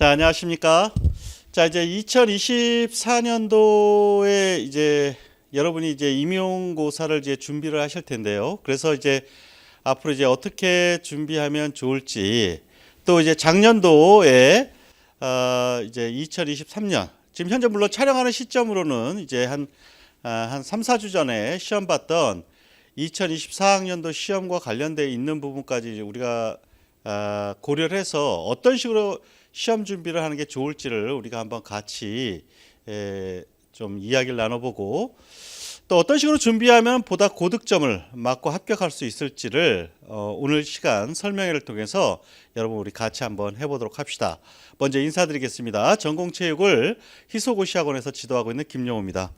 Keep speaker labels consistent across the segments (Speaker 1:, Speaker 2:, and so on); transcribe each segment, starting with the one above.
Speaker 1: 자, 안녕하십니까? 자, 이제 2024년도에 이제 여러분이 이제 임용고사를 이제 준비를 하실 텐데요. 그래서 이제 앞으로 이제 어떻게 준비하면 좋을지, 또 이제 작년도에 이제 2023년 지금 현재 물론 촬영하는 시점으로는 이제 한 3, 4주 전에 시험 봤던 2024학년도 시험과 관련되어 있는 부분까지 이제 우리가 고려를 해서 어떤 식으로 시험 준비를 하는 게 좋을지를 우리가 한번 같이 좀 이야기를 나눠보고, 또 어떤 식으로 준비하면 보다 고득점을 맞고 합격할 수 있을지를 오늘 시간 설명회를 통해서 여러분 우리 같이 한번 해보도록 합시다. 먼저 인사드리겠습니다. 전공체육을 희소고시학원에서 지도하고 있는 김용호입니다.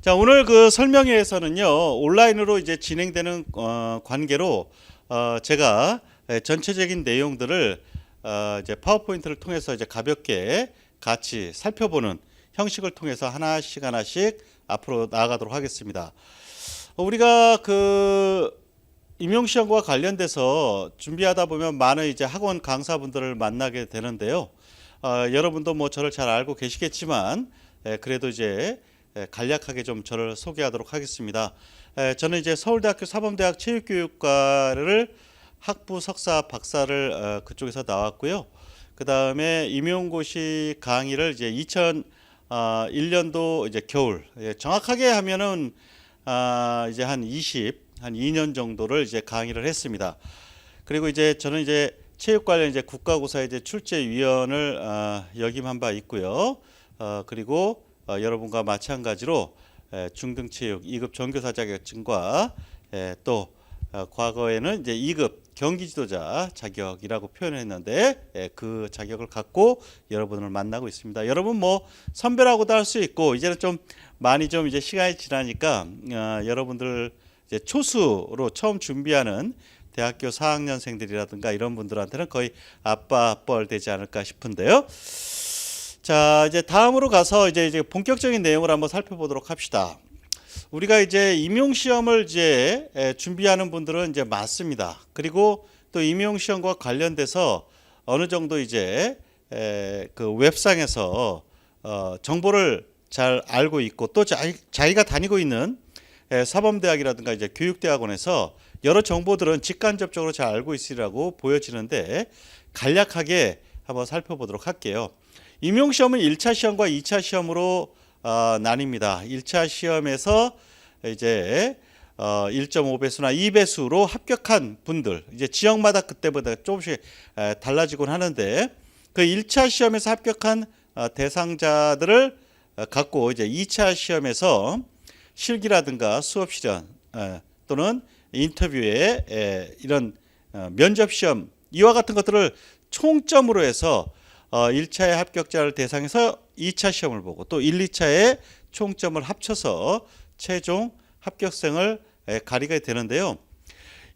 Speaker 1: 자, 오늘 그 설명회에서는요, 온라인으로 이제 진행되는 관계로 제가 전체적인 내용들을 이제 파워포인트를 통해서 이제 가볍게 같이 살펴보는 형식을 통해서 하나씩 앞으로 나아가도록 하겠습니다. 우리가 그 임용시험과 관련돼서 준비하다 보면 많은 이제 학원 강사분들을 만나게 되는데요. 여러분도 뭐 저를 잘 알고 계시겠지만 그래도 이제 간략하게 좀 저를 소개하도록 하겠습니다. 저는 이제 서울대학교 사범대학 체육교육과를 학부, 석사, 박사를 그쪽에서 나왔고요. 그 다음에 임용고시 강의를 이제 2001년도 이제 겨울, 정확하게 하면은 이제 한 2년 정도를 이제 강의를 했습니다. 그리고 이제 저는 이제 체육 관련 이제 국가고사 이제 출제위원을 역임한 바 있고요. 그리고 여러분과 마찬가지로 중등체육 2급 전교사 자격증과 또 과거에는 이제 2급 경기지도자 자격이라고 표현했는데 그 자격을 갖고 여러분을 만나고 있습니다. 여러분 뭐 선배라고도 할 수 있고, 이제는 좀 많이 좀 이제 시간이 지나니까 여러분들 이제 초수로 처음 준비하는 대학교 4학년생들이라든가 이런 분들한테는 거의 아빠뻘 되지 않을까 싶은데요. 자, 이제 다음으로 가서 이제 본격적인 내용을 한번 살펴보도록 합시다. 우리가 이제 임용시험을 이제 준비하는 분들은 이제 많습니다. 그리고 또 임용시험과 관련돼서 어느 정도 이제 그 웹상에서 정보를 잘 알고 있고, 또 자기가 다니고 있는 사범대학이라든가 이제 교육대학원에서 여러 정보들은 직간접적으로 잘 알고 있으리라고 보여지는데, 간략하게 한번 살펴보도록 할게요. 임용시험은 1차 시험과 2차 시험으로 나뉩니다. 1차 시험에서 이제 1.5배수나 2배수로 합격한 분들, 이제 지역마다 그때보다 조금씩 달라지곤 하는데, 그 1차 시험에서 합격한 대상자들을 갖고 이제 2차 시험에서 실기라든가 수업 실현 또는 인터뷰에 이런 면접 시험, 이와 같은 것들을 총점으로 해서 1차의 합격자를 대상해서 2차 시험을 보고, 또 1, 2차의 총점을 합쳐서 최종 합격생을 가리게 되는데요.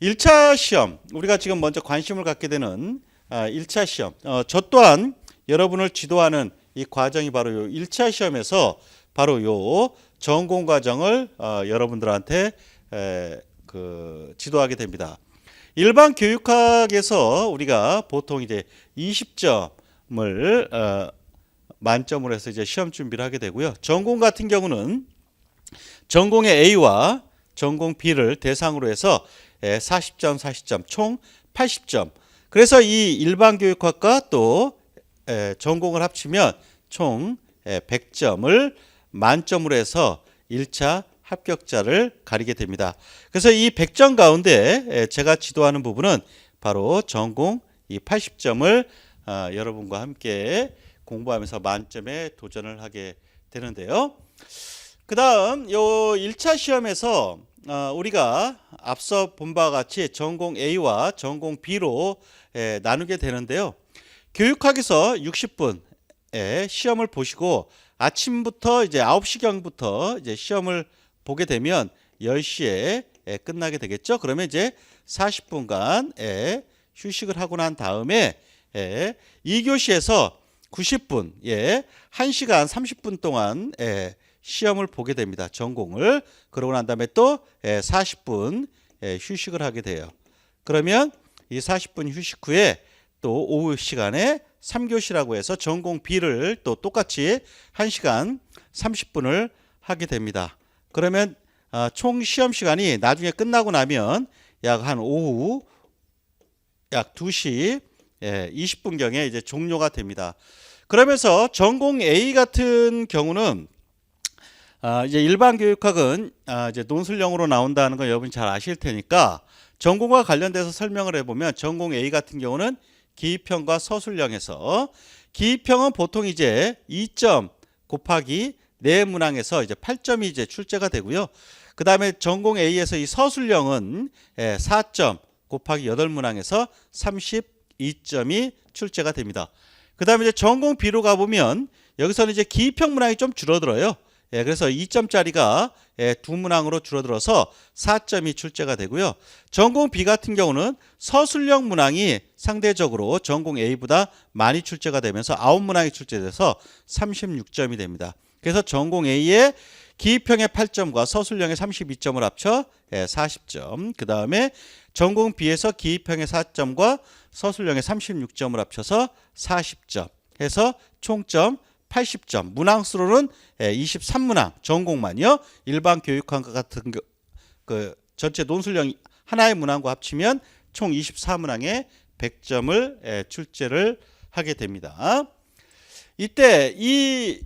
Speaker 1: 1차 시험, 우리가 지금 먼저 관심을 갖게 되는 1차 시험, 저 또한 여러분을 지도하는 이 과정이 바로 요 1차 시험에서 바로 요 전공 과정을 여러분들한테 지도하게 됩니다. 일반 교육학에서 우리가 보통 이제 20점 을 만점으로 해서 이제 시험 준비를 하게 되고요. 전공 같은 경우는 전공의 A와 전공 B를 대상으로 해서 40점, 40점, 총 80점. 그래서 이 일반 교육학과 또 전공을 합치면 총 100점을 만점으로 해서 1차 합격자를 가리게 됩니다. 그래서 이 100점 가운데 제가 지도하는 부분은 바로 전공 이 80점을 여러분과 함께 공부하면서 만점에 도전을 하게 되는데요. 그 다음 요 1차 시험에서 우리가 앞서 본 바와 같이 전공 A와 전공 B로 나누게 되는데요. 교육학에서 60분의 시험을 보시고, 아침부터 이제 9시경부터 이제 시험을 보게 되면 10시에 끝나게 되겠죠. 그러면 이제 40분간 휴식을 하고 난 다음에 2교시에서 90분, 1시간 30분 동안 시험을 보게 됩니다. 전공을. 그러고 난 다음에 또 40분 휴식을 하게 돼요. 그러면 이 40분 휴식 후에 또 오후 시간에 3교시라고 해서 전공 B를 또 똑같이 1시간 30분을 하게 됩니다. 그러면 총 시험 시간이 나중에 끝나고 나면 약 한 오후 약 2시 20분경에 이제 종료가 됩니다. 그러면서 전공 A 같은 경우는 이제 일반 교육학은 이제 논술형으로 나온다는 거 여러분이 잘 아실 테니까 전공과 관련돼서 설명을 해보면 전공 A 같은 경우는 기입형과 서술형에서 기입형은 보통 이제 2점 곱하기 4문항에서 이제 8점이 이제 출제가 되고요. 그 다음에 전공 A에서 이 서술형은 4점 곱하기 8문항에서 32점이 출제가 됩니다. 그 다음에 이제 전공 B로 가보면 여기서는 이제 기입형 문항이 좀 줄어들어요. 그래서 2점짜리가 2문항으로 줄어들어서 4점이 출제가 되고요. 전공 B 같은 경우는 서술형 문항이 상대적으로 전공 A보다 많이 출제가 되면서 9문항이 출제돼서 36점이 됩니다. 그래서 전공 A의 기입형의 8점과 서술형의 32점을 합쳐 40점. 그 다음에 전공 B에서 기입형의 4점과 서술형의 36점을 합쳐서 40점 해서 총점 80점. 문항수로는 23문항 전공만요. 일반 교육학과 같은 그 전체 논술형 하나의 문항과 합치면 총 24문항에 100점을 출제를 하게 됩니다. 이때 이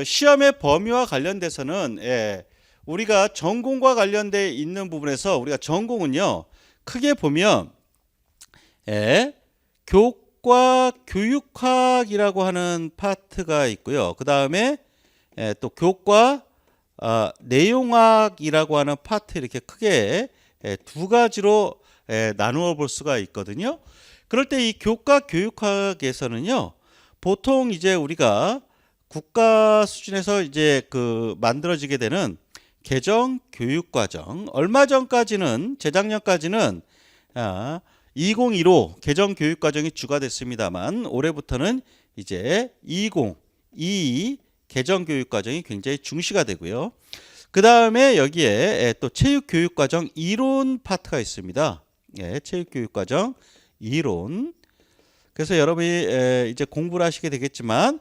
Speaker 1: 시험의 범위와 관련돼서는 우리가 전공과 관련돼 있는 부분에서 우리가 전공은요 크게 보면 교과 교육학이라고 하는 파트가 있고요. 그 다음에 또 교과 내용학이라고 하는 파트 이렇게 크게 두 가지로 나누어 볼 수가 있거든요. 그럴 때 이 교과 교육학에서는요 보통 이제 우리가 국가 수준에서 이제 만들어지게 되는 개정 교육과정, 얼마 전까지는 재작년까지는 2015 개정 교육과정이 주가 됐습니다만 올해부터는 이제 2022 개정 교육과정이 굉장히 중시가 되고요. 그 다음에 여기에 또 체육교육과정 이론 파트가 있습니다. 체육교육과정 이론. 그래서 여러분이 이제 공부를 하시게 되겠지만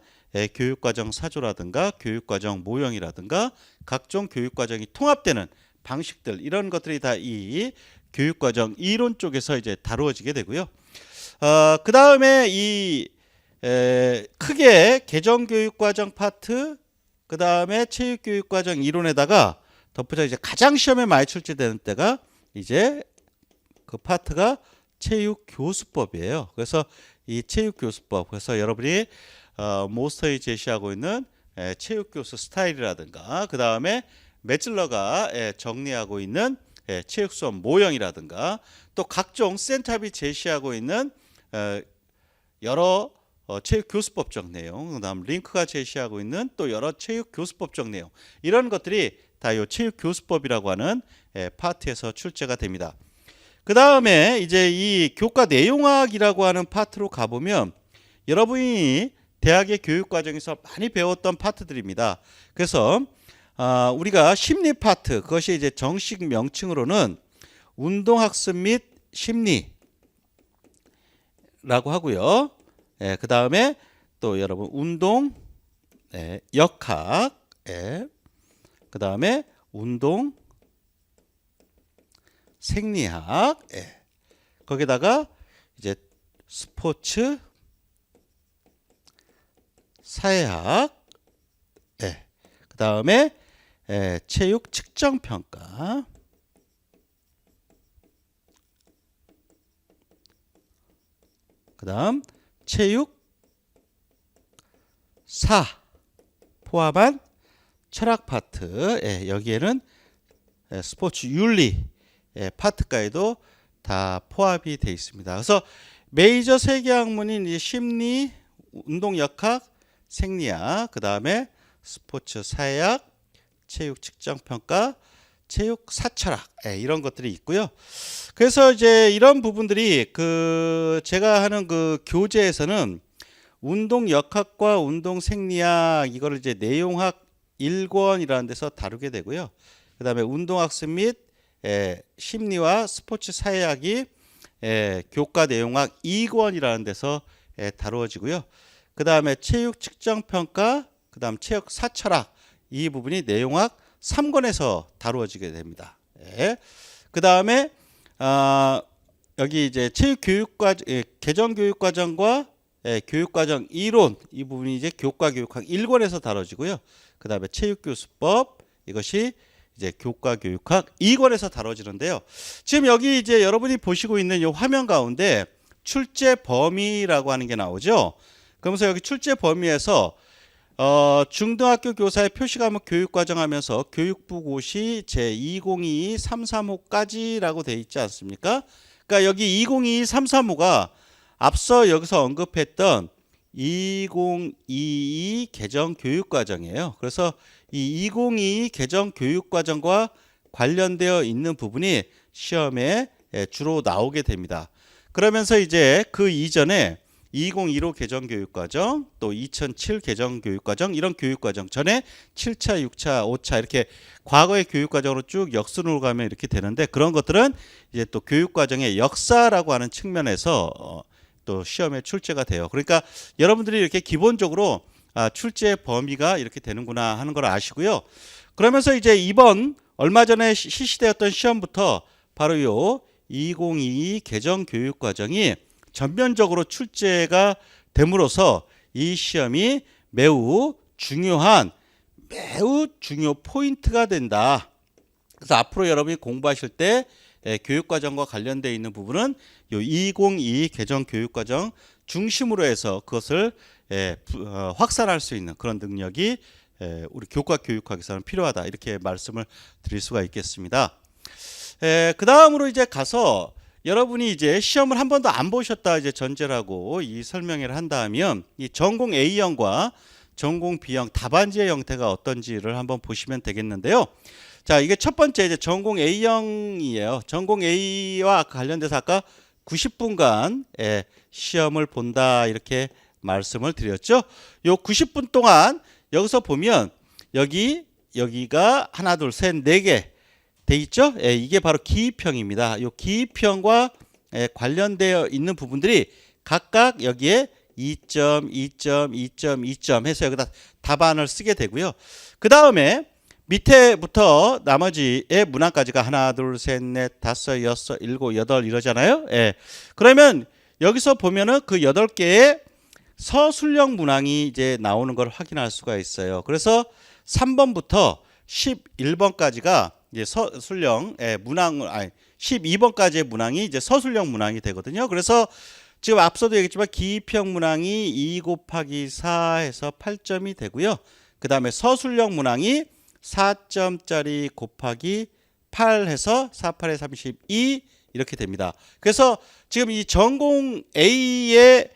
Speaker 1: 교육과정 사조라든가 교육과정 모형이라든가 각종 교육과정이 통합되는 방식들 이런 것들이 다 이 교육과정 이론 쪽에서 이제 다루어지게 되고요. 그 다음에 이 크게 개정교육과정 파트, 그 다음에 체육교육과정 이론에다가 덧붙여 이제 가장 시험에 많이 출제되는 때가 이제 그 파트가 체육교수법이에요. 그래서 이 체육교수법, 그래서 여러분이 모스터이 제시하고 있는 체육교수 스타일이라든가 그 다음에 매즐러가 정리하고 있는 체육수업 모형이라든가 또 각종 센탑이 제시하고 있는 여러 체육교수법적 내용, 그 다음 링크가 제시하고 있는 또 여러 체육교수법적 내용 이런 것들이 다 이 체육교수법이라고 하는 파트에서 출제가 됩니다. 그 다음에 이제 이 교과 내용학이라고 하는 파트로 가보면 여러분이 대학의 교육과정에서 많이 배웠던 파트들입니다. 그래서 우리가 심리 파트, 그것이 이제 정식 명칭으로는 운동학습 및 심리라고 하고요. 그 다음에 또 여러분 운동 역학, 그 다음에 운동 생리학, 거기다가 이제 스포츠 사회학, 그 다음에 체육 측정 평가, 그 다음 체육 사 포함한 철학 파트, 여기에는 스포츠 윤리 파트까지도 다 포함이 되어 있습니다. 그래서 메이저 3개 학문인 이제 심리, 운동역학, 생리학, 그 다음에 스포츠 사회학, 체육 측정 평가, 체육 사철학, 이런 것들이 있고요. 그래서 이제 이런 부분들이 제가 하는 교재에서는 운동역학과 운동생리학 이거를 이제 내용학 1권이라는 데서 다루게 되고요. 그 다음에 운동학습 및 심리와 스포츠 사회학이 교과 내용학 2권이라는 데서 다루어지고요. 그 다음에 체육 측정평가, 그 다음 체육 사철학 이 부분이 내용학 3권에서 다루어지게 됩니다. 그 다음에 여기 이제 체육교육과 개정교육과정과 교육과정 이론 이 부분이 이제 교과교육학 1권에서 다뤄지고요. 그 다음에 체육교수법 이것이 이제 교과교육학 2권에서 다뤄지는데요. 지금 여기 이제 여러분이 보시고 있는 이 화면 가운데 출제 범위라고 하는 게 나오죠. 그러면서 여기 출제 범위에서 중등학교 교사의 표시과목 교육과정 하면서 교육부 고시 제2022, 335까지라고 돼 있지 않습니까? 그러니까 여기 2022, 335가 앞서 여기서 언급했던 2022 개정 교육과정이에요. 그래서 이 2022 개정 교육과정과 관련되어 있는 부분이 시험에 주로 나오게 됩니다. 그러면서 이제 그 이전에 2015 개정 교육과정, 또 2007 개정 교육과정 이런 교육과정 전에 7차, 6차, 5차 이렇게 과거의 교육과정으로 쭉 역순으로 가면 이렇게 되는데 그런 것들은 이제 또 교육과정의 역사라고 하는 측면에서 또 시험에 출제가 돼요. 그러니까 여러분들이 이렇게 기본적으로 출제 범위가 이렇게 되는구나 하는 걸 아시고요. 그러면서 이제 이번 얼마 전에 실시되었던 시험부터 바로 요 2022 개정 교육과정이 전면적으로 출제가 됨으로써 이 시험이 매우 중요 포인트가 된다. 그래서 앞으로 여러분이 공부하실 때 교육과정과 관련되어 있는 부분은 이 2022 개정 교육과정 중심으로 해서 그것을 확산할 수 있는 그런 능력이 우리 교과 교육학에서는 필요하다 이렇게 말씀을 드릴 수가 있겠습니다. 그 다음으로 이제 가서 여러분이 이제 시험을 한 번도 안 보셨다 이제 전제를 하고 이 설명회를 한다면 이 전공 A형과 전공 B형 답안지의 형태가 어떤지를 한번 보시면 되겠는데요. 자, 이게 첫 번째 이제 전공 A형이에요. 전공 A와 관련돼서 아까 90분간 시험을 본다 이렇게 말씀을 드렸죠. 요 90분 동안 여기서 보면 여기가 하나, 둘, 셋, 네 개 돼 있죠? 이게 바로 기입형입니다. 요 기입형과 관련되어 있는 부분들이 각각 여기에 2점, 2점, 2점, 2점 해서 여기다 답안을 쓰게 되고요. 그 다음에 밑에부터 나머지의 문항까지가 하나, 둘, 셋, 넷, 다섯, 여섯, 일곱, 여덟 이러잖아요. 그러면 여기서 보면은 그 8개의 서술형 문항이 이제 나오는 걸 확인할 수가 있어요. 그래서 3번부터 11번까지가 이제 서술형 문항 12번까지의 문항이 이제 서술형 문항이 되거든요. 그래서 지금 앞서도 얘기했지만 기입형 문항이 2 곱하기 4 해서 8점이 되고요. 그 다음에 서술형 문항이 4점짜리 곱하기 8 해서 4, 8에 32 이렇게 됩니다. 그래서 지금 이 전공 A의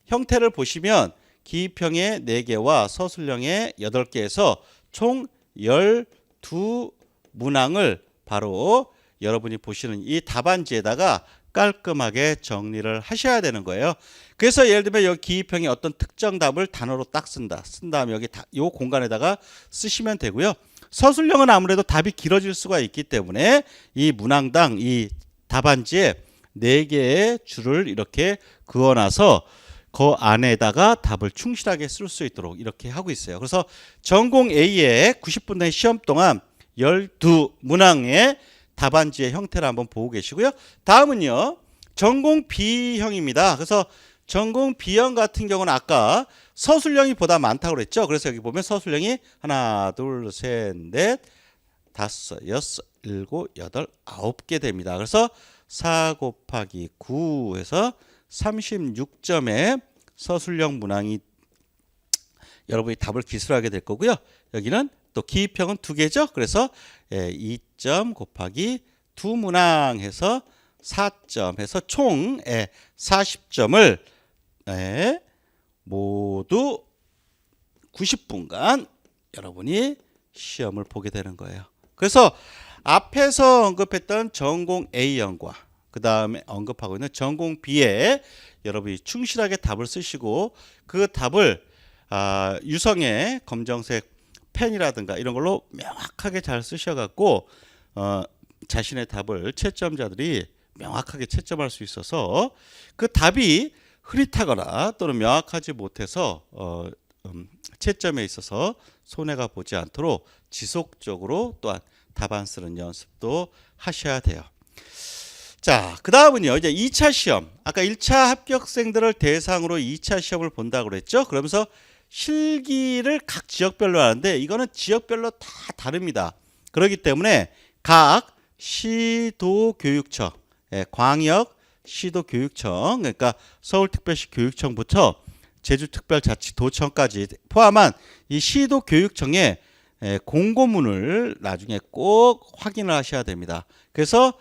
Speaker 1: 형태를 보시면 기입형의 4개와 서술형의 8개에서 총 12문항을 바로 여러분이 보시는 이 답안지에다가 깔끔하게 정리를 하셔야 되는 거예요. 그래서 예를 들면 여기 기입형의 어떤 특정 답을 단어로 딱 쓴 다음에 여기 이 공간에다가 쓰시면 되고요. 서술형은 아무래도 답이 길어질 수가 있기 때문에 이 문항당 이 답안지에 4개의 줄을 이렇게 그어놔서 그 안에다가 답을 충실하게 쓸 수 있도록 이렇게 하고 있어요. 그래서 전공 A의 90분 내 시험 동안 12문항의 답안지의 형태를 한번 보고 계시고요. 다음은요. 전공 B형입니다. 그래서 전공 B형 같은 경우는 아까 서술형이 보다 많다고 그랬죠. 그래서 여기 보면 서술형이 하나, 둘, 셋, 넷, 다섯, 여섯, 일곱, 여덟, 9개 됩니다. 그래서 4 곱하기 9 해서 36점의 서술형 문항이 여러분이 답을 기술하게 될 거고요. 여기는 또 기입형은 2개죠. 그래서 2점 곱하기 2문항 해서 4점 해서 총 40점을 모두 90분간 여러분이 시험을 보게 되는 거예요. 그래서 앞에서 언급했던 전공 A형과 그 다음에 언급하고 있는 전공 B에 여러분이 충실하게 답을 쓰시고 그 답을 유성의 검정색 펜이라든가 이런 걸로 명확하게 잘 쓰셔갖고 자신의 답을 채점자들이 명확하게 채점할 수 있어서 그 답이 흐릿하거나 또는 명확하지 못해서 채점에 있어서 손해가 보지 않도록 지속적으로 또한 답안 쓰는 연습도 하셔야 돼요. 자, 그 다음은요, 이제 2차 시험. 아까 1차 합격생들을 대상으로 2차 시험을 본다고 그랬죠? 그러면서 실기를 각 지역별로 하는데 이거는 지역별로 다 다릅니다. 그렇기 때문에 각 시도교육청, 광역 시도교육청, 그러니까 서울특별시 교육청부터 제주특별자치도청까지 포함한 이 시도교육청에 공고문을 나중에 꼭 확인을 하셔야 됩니다. 그래서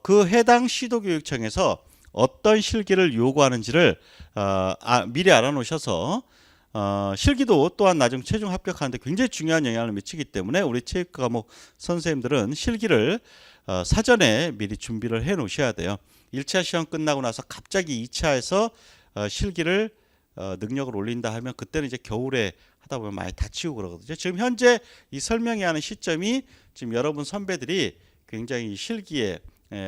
Speaker 1: 그 해당 시도교육청에서 어떤 실기를 요구하는지를 미리 알아놓으셔서 실기도 또한 나중 최종 합격하는데 굉장히 중요한 영향을 미치기 때문에 우리 체육 과목 선생님들은 실기를 사전에 미리 준비를 해 놓으셔야 돼요. 1차 시험 끝나고 나서 갑자기 2차에서 실기를 능력을 올린다 하면 그때는 이제 겨울에 하다 보면 많이 다치고 그러거든요. 지금 현재 이 설명이 하는 시점이 지금 여러분 선배들이 굉장히 실기에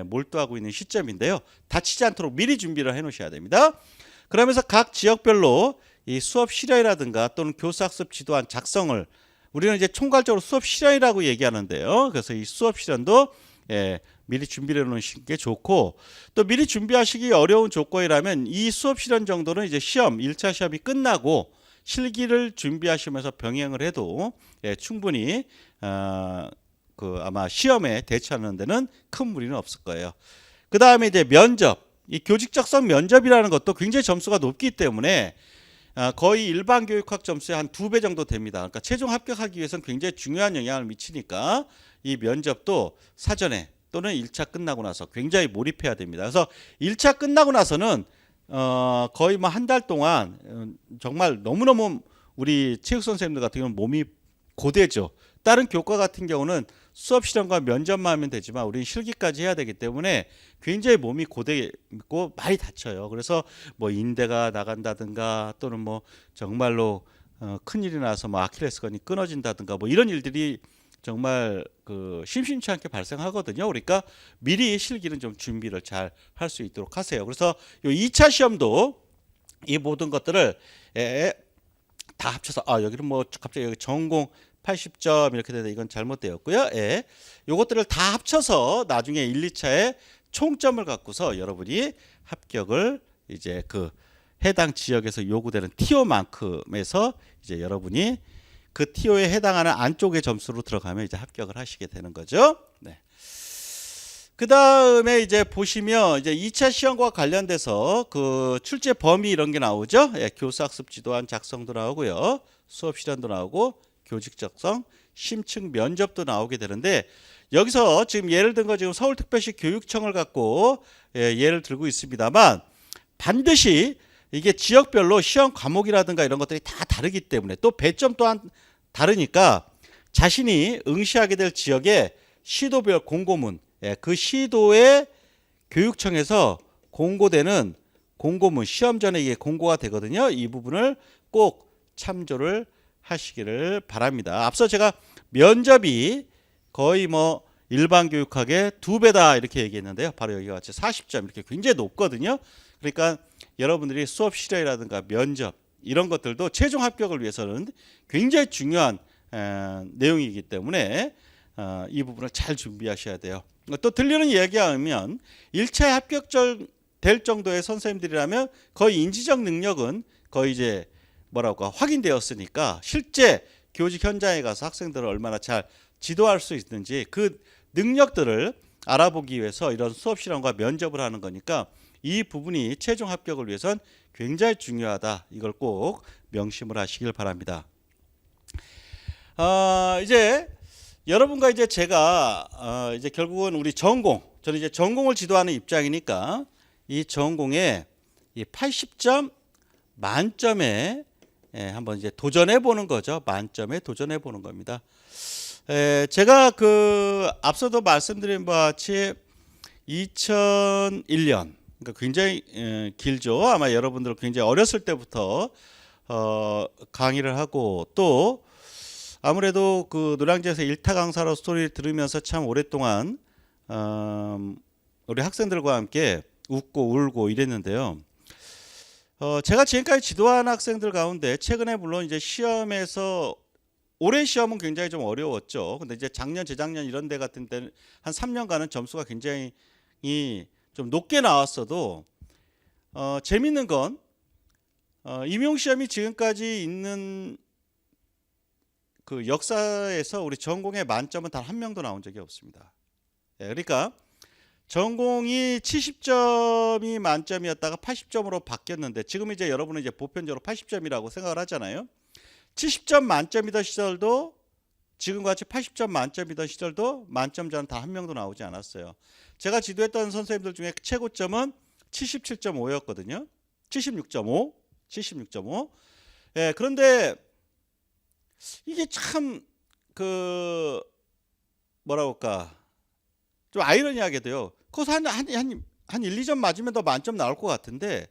Speaker 1: 몰두하고 있는 시점인데요. 다치지 않도록 미리 준비를 해 놓으셔야 됩니다. 그러면서 각 지역별로 이 수업 실현이라든가 또는 교사학습 지도안 작성을 우리는 이제 총괄적으로 수업 실현이라고 얘기하는데요. 그래서 이 수업 실현도 미리 준비해 놓으시는 게 좋고, 또 미리 준비하시기 어려운 조건이라면 이 수업 실현 정도는 이제 시험 1차 시험이 끝나고 실기를 준비하시면서 병행을 해도 충분히 아마 시험에 대처하는 데는 큰 무리는 없을 거예요. 그 다음에 이제 면접, 이 교직적성 면접이라는 것도 굉장히 점수가 높기 때문에 거의 일반 교육학 점수의 한 2배 정도 됩니다. 그러니까 최종 합격하기 위해서는 굉장히 중요한 영향을 미치니까 이 면접도 사전에 또는 1차 끝나고 나서 굉장히 몰입해야 됩니다. 그래서 1차 끝나고 나서는 거의 뭐 한 달 동안 정말 너무너무 우리 체육 선생님들 같은 경우는 몸이 고되죠. 다른 교과 같은 경우는 수업 실험과 면접만 하면 되지만 우리는 실기까지 해야 되기 때문에 굉장히 몸이 고되고 많이 다쳐요. 그래서 뭐 인대가 나간다든가 또는 뭐 정말로 큰일이 나서 뭐 아킬레스건이 끊어진다든가 뭐 이런 일들이 정말 심심치 않게 발생하거든요. 그러니까 미리 실기는 좀 준비를 잘 할 수 있도록 하세요. 그래서 요 2차 시험도 이 모든 것들을 다 합쳐서 여기는 뭐 갑자기 여기 전공 80점 이렇게 되는데 이건 잘못되었고요. 요것들을 다 합쳐서 나중에 1, 2차에 총점을 갖고서 여러분이 합격을 이제 그 해당 지역에서 요구되는 티오만큼에서 이제 여러분이 그 티오에 해당하는 안쪽의 점수로 들어가면 이제 합격을 하시게 되는 거죠. 네. 그 다음에 이제 보시면 이제 2차 시험과 관련돼서 그 출제 범위 이런 게 나오죠. 교사학습 지도안 작성도 나오고요. 수업 실현도 나오고 교직적성, 심층 면접도 나오게 되는데 여기서 지금 예를 든 거 지금 서울특별시 교육청을 갖고 예를 들고 있습니다만 반드시 이게 지역별로 시험 과목이라든가 이런 것들이 다 다르기 때문에 또 배점 또한 다르니까 자신이 응시하게 될 지역의 시도별 공고문, 그 시도의 교육청에서 공고되는 공고문, 시험 전에 이게 공고가 되거든요. 이 부분을 꼭 참조를 하시기를 바랍니다. 앞서 제가 면접이 거의 뭐 일반 교육학의 2배다 이렇게 얘기했는데요. 바로 여기와 같이 40점 이렇게 굉장히 높거든요. 그러니까 여러분들이 수업 실력이라든가 면접 이런 것들도 최종 합격을 위해서는 굉장히 중요한 내용이기 때문에 이 부분을 잘 준비하셔야 돼요. 또 들리는 이야기하면 1차 합격될 정도의 선생님들이라면 거의 인지적 능력은 거의 이제 뭐라고 확인되었으니까 실제 교직 현장에 가서 학생들을 얼마나 잘 지도할 수 있는지 그 능력들을 알아보기 위해서 이런 수업 실험과 면접을 하는 거니까 이 부분이 최종 합격을 위해선 굉장히 중요하다. 이걸 꼭 명심을 하시길 바랍니다. 이제 여러분과 이제 제가 이제 결국은 우리 전공, 저는 이제 전공을 지도하는 입장이니까 이 전공에 이 80점 만점에 한번 이제 도전해 보는 거죠. 만점에 도전해 보는 겁니다. 제가 앞서도 말씀드린 바와 같이 2001년 그러니까 굉장히 길죠. 아마 여러분들 굉장히 어렸을 때부터 강의를 하고 또 아무래도 그 노량진에서 일타 강사로 스토리를 들으면서 참 오랫동안 우리 학생들과 함께 웃고 울고 이랬는데요. 제가 지금까지 지도한 학생들 가운데 최근에 물론 이제 시험에서 올해 시험은 굉장히 좀 어려웠죠. 근데 이제 작년, 재작년 이런 데 같은 때는 한 3년간은 점수가 굉장히 좀 높게 나왔어도 재밌는 건 임용 시험이 지금까지 있는 그 역사에서 우리 전공의 만점은 단 한 명도 나온 적이 없습니다. 그러니까 전공이 70점이 만점이었다가 80점으로 바뀌었는데 지금 이제 여러분은 이제 보편적으로 80점이라고 생각을 하잖아요. 70점 만점이던 시절도 지금과 같이 80점 만점이던 시절도 만점자는 단 한 명도 나오지 않았어요. 제가 지도했던 선생님들 중에 최고점은 77.5였거든요. 76.5. 예, 그런데 이게 참 뭐라 할까 좀 아이러니하게도요. 거기서 한 1, 2점 맞으면 더 만점 나올 것 같은데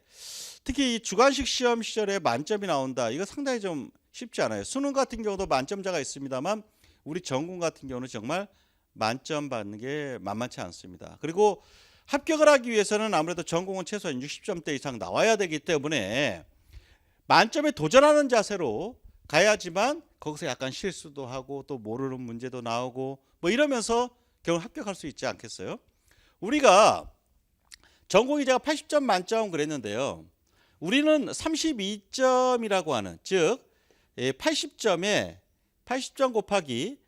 Speaker 1: 특히 이 주관식 시험 시절에 만점이 나온다. 이거 상당히 좀 쉽지 않아요. 수능 같은 경우도 만점자가 있습니다만 우리 전공 같은 경우는 정말 만점 받는 게 만만치 않습니다. 그리고 합격을 하기 위해서는 아무래도 전공은 최소한 60점대 이상 나와야 되기 때문에 만점에 도전하는 자세로 가야지만 거기서 약간 실수도 하고 또 모르는 문제도 나오고 뭐 이러면서 겨우 합격할 수 있지 않겠어요? 우리가 전공이 제가 80점 만점 그랬는데요. 우리는 32점이라고 하는 즉 80점 곱하기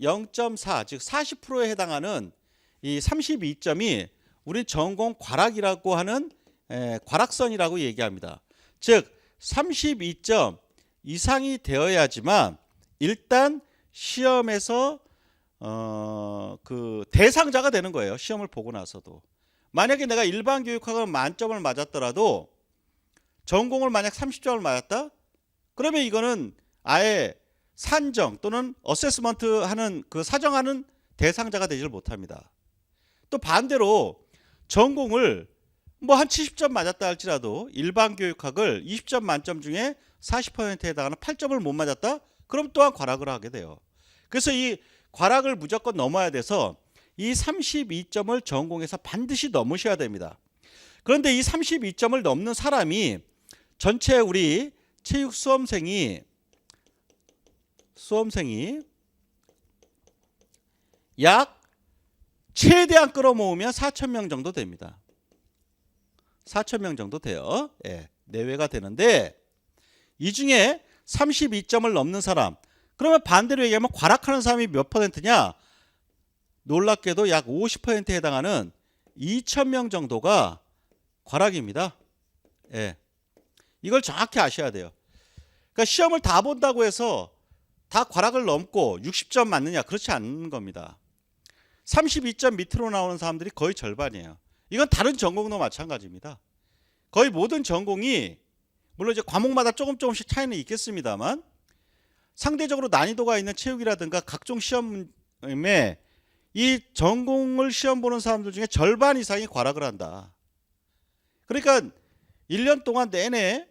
Speaker 1: 0.4 즉 40%에 해당하는 이 32점이 우리 전공 과락이라고 하는 과락선이라고 얘기합니다. 즉 32점 이상이 되어야지만 일단 시험에서 그 대상자가 되는 거예요. 시험을 보고 나서도. 만약에 내가 일반 교육학은 만점을 맞았더라도 전공을 만약 30점을 맞았다? 그러면 이거는 아예 산정 또는 어세스먼트 하는 그 사정하는 대상자가 되지를 못합니다. 또 반대로 전공을 뭐 한 70점 맞았다 할지라도 일반 교육학을 20점 만점 중에 40%에 해당하는 8점을 못 맞았다? 그럼 또한 과락을 하게 돼요. 그래서 이 과락을 무조건 넘어야 돼서 이 32점을 전공에서 반드시 넘으셔야 됩니다. 그런데 이 32점을 넘는 사람이 전체 우리 체육 수험생이 약 최대한 끌어모으면 4,000명 정도 됩니다. 4,000명 정도 돼요. 예, 내외가 되는데 이 중에 32점을 넘는 사람 그러면 반대로 얘기하면 과락하는 사람이 몇 퍼센트냐? 놀랍게도 약 50%에 해당하는 2,000명 정도가 과락입니다. 예. 이걸 정확히 아셔야 돼요. 그러니까 시험을 다 본다고 해서 다 과락을 넘고 60점 맞느냐? 그렇지 않는 겁니다. 32점 밑으로 나오는 사람들이 거의 절반이에요. 이건 다른 전공도 마찬가지입니다. 거의 모든 전공이 물론 이제 과목마다 조금씩 차이는 있겠습니다만 상대적으로 난이도가 있는 체육이라든가 각종 시험에 이 전공을 시험 보는 사람들 중에 절반 이상이 과락을 한다. 그러니까 1년 동안 내내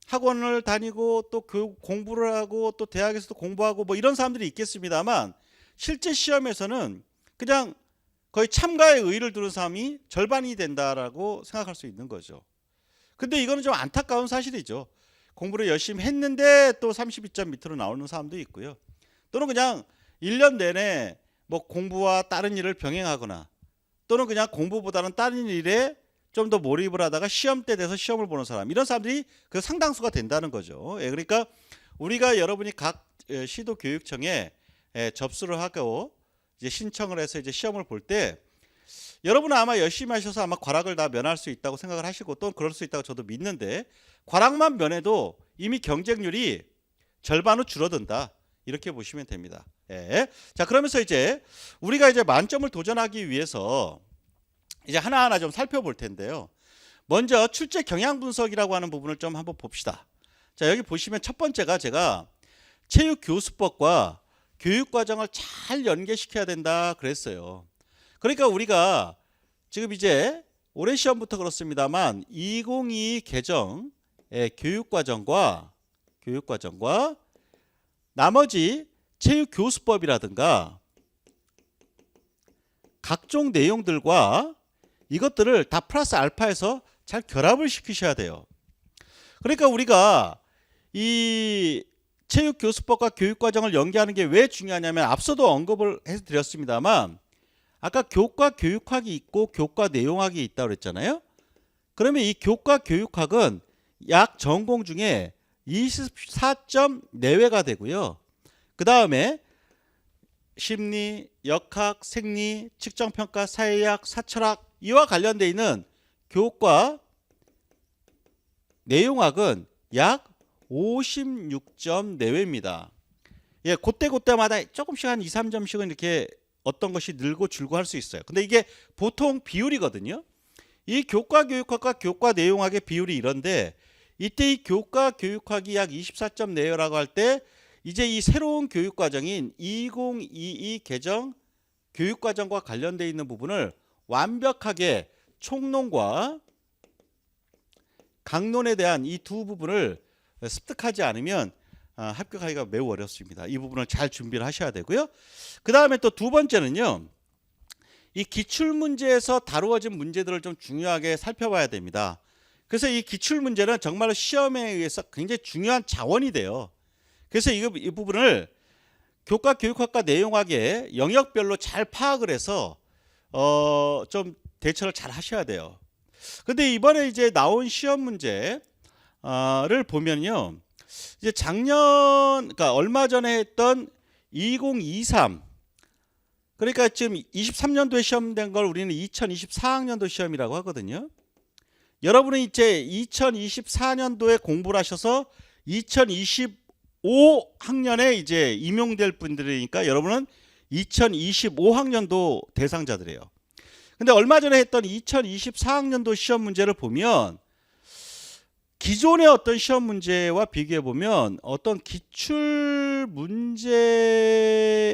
Speaker 1: 학원을 다니고 또 공부를 하고 또 대학에서도 공부하고 뭐 이런 사람들이 있겠습니다만 실제 시험에서는 그냥 거의 참가의 의의를 두는 사람이 절반이 된다라고 생각할 수 있는 거죠. 근데 이거는 좀 안타까운 사실이죠. 공부를 열심히 했는데 또 32점 밑으로 나오는 사람도 있고요. 또는 그냥 1년 내내 뭐 공부와 다른 일을 병행하거나 또는 그냥 공부보다는 다른 일에 좀 더 몰입을 하다가 시험 때 돼서 시험을 보는 사람 이런 사람들이 그 상당수가 된다는 거죠. 그러니까 우리가 여러분이 각 시도 교육청에 접수를 하고 이제 신청을 해서 이제 시험을 볼 때 여러분은 아마 열심히 하셔서 아마 과락을 다 면할 수 있다고 생각을 하시고 또 그럴 수 있다고 저도 믿는데 과락만 면해도 이미 경쟁률이 절반으로 줄어든다 이렇게 보시면 됩니다. 자 그러면서 이제 우리가 이제 만점을 도전하기 위해서 이제 하나하나 좀 살펴볼 텐데요. 먼저 출제 경향 분석이라고 하는 부분을 좀 한번 봅시다. 자 여기 보시면 첫 번째가 제가 체육 교수법과 교육 과정을 잘 연계시켜야 된다 그랬어요. 그러니까 우리가 지금 이제 올해 시험부터 그렇습니다만 2022 개정 교육과정과 나머지 체육교수법이라든가 각종 내용들과 이것들을 다 플러스 알파에서 잘 결합을 시키셔야 돼요. 그러니까 우리가 이 체육교수법과 교육과정을 연계하는 게 왜 중요하냐면 앞서도 언급을 해드렸습니다만 아까 교과 교육학이 있고 교과 내용학이 있다고 그랬잖아요. 그러면 이 교과 교육학은 약 전공 중에 24점 내외가 되고요. 그 다음에 심리, 역학, 생리, 측정평가, 사회학, 사철학 이와 관련되어 있는 교과 내용학은 약 56점 내외입니다. 예, 그때마다 조금씩 한 2, 3점씩은 이렇게 어떤 것이 늘고 줄고 할 수 있어요. 근데 이게 보통 비율이거든요. 이 교과 교육학과 교과 내용학의 비율이 이런데 이때 이 교과 교육학이 약 24점 내외라고 할 때 이제 이 새로운 교육과정인 2022 개정 교육과정과 관련되어 있는 부분을 완벽하게 총론과 강론에 대한 이 두 부분을 습득하지 않으면 합격하기가 매우 어렵습니다. 이 부분을 잘 준비를 하셔야 되고요. 그 다음에 또 두 번째는요. 이 기출문제에서 다루어진 문제들을 좀 중요하게 살펴봐야 됩니다. 그래서 이 기출문제는 정말로 시험에 의해서 굉장히 중요한 자원이 돼요. 그래서 이 부분을 교과 교육학과 내용학의 영역별로 잘 파악을 해서 좀 대처를 잘 하셔야 돼요. 근데 이번에 이제 나온 시험 문제를 보면요. 이제 그러니까 얼마 전에 했던 2023 그러니까 지금 23년도에 시험된 걸 우리는 2024학년도 시험이라고 하거든요. 여러분은 이제 2024년도에 공부를 하셔서 2025학년에 이제 임용될 분들이니까 여러분은 2025학년도 대상자들이에요. 근데 얼마 전에 했던 2024학년도 시험 문제를 보면 기존의 어떤 시험 문제와 비교해 보면 어떤 기출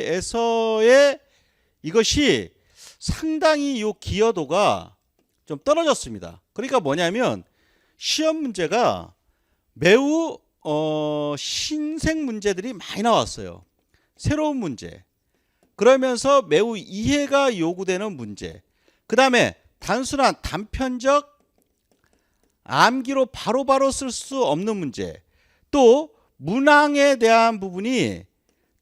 Speaker 1: 문제에서의 이것이 상당히 이 기여도가 좀 떨어졌습니다. 그러니까 뭐냐면 시험 문제가 매우 신생 문제들이 많이 나왔어요. 새로운 문제. 그러면서 매우 이해가 요구되는 문제. 그 다음에 단순한 단편적 암기로 바로바로 쓸 수 없는 문제. 또 문항에 대한 부분이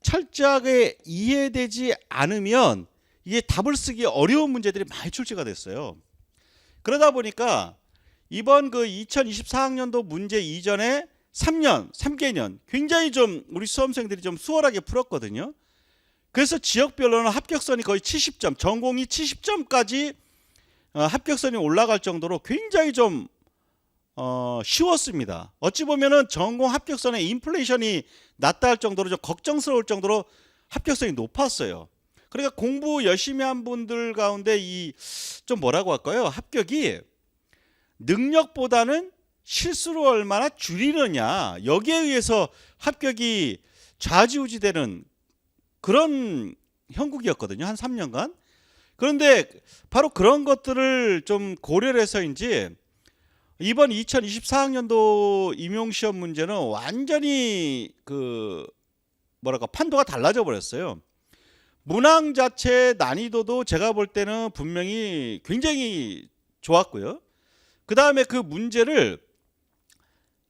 Speaker 1: 철저하게 이해되지 않으면 이게 답을 쓰기 어려운 문제들이 많이 출제가 됐어요. 그러다 보니까 이번 그 2024학년도 문제 이전에 3개년 굉장히 좀 우리 수험생들이 좀 수월하게 풀었거든요. 그래서 지역별로는 합격선이 거의 70점, 전공이 70점까지 합격선이 올라갈 정도로 굉장히 좀 쉬웠습니다. 어찌 보면은 전공 합격선에 인플레이션이 낮다 할 정도로 좀 걱정스러울 정도로 합격선이 높았어요. 그러니까 공부 열심히 한 분들 가운데 이 좀 뭐라고 할까요? 합격이 능력보다는 실수로 얼마나 줄이느냐 여기에 의해서 합격이 좌지우지되는 그런 형국이었거든요. 한 3년간. 그런데 바로 그런 것들을 좀 고려를 해서인지 이번 2024학년도 임용시험 문제는 완전히 판도가 달라져 버렸어요. 문항 자체의 난이도도 제가 볼 때는 분명히 굉장히 좋았고요. 그 다음에 그 문제를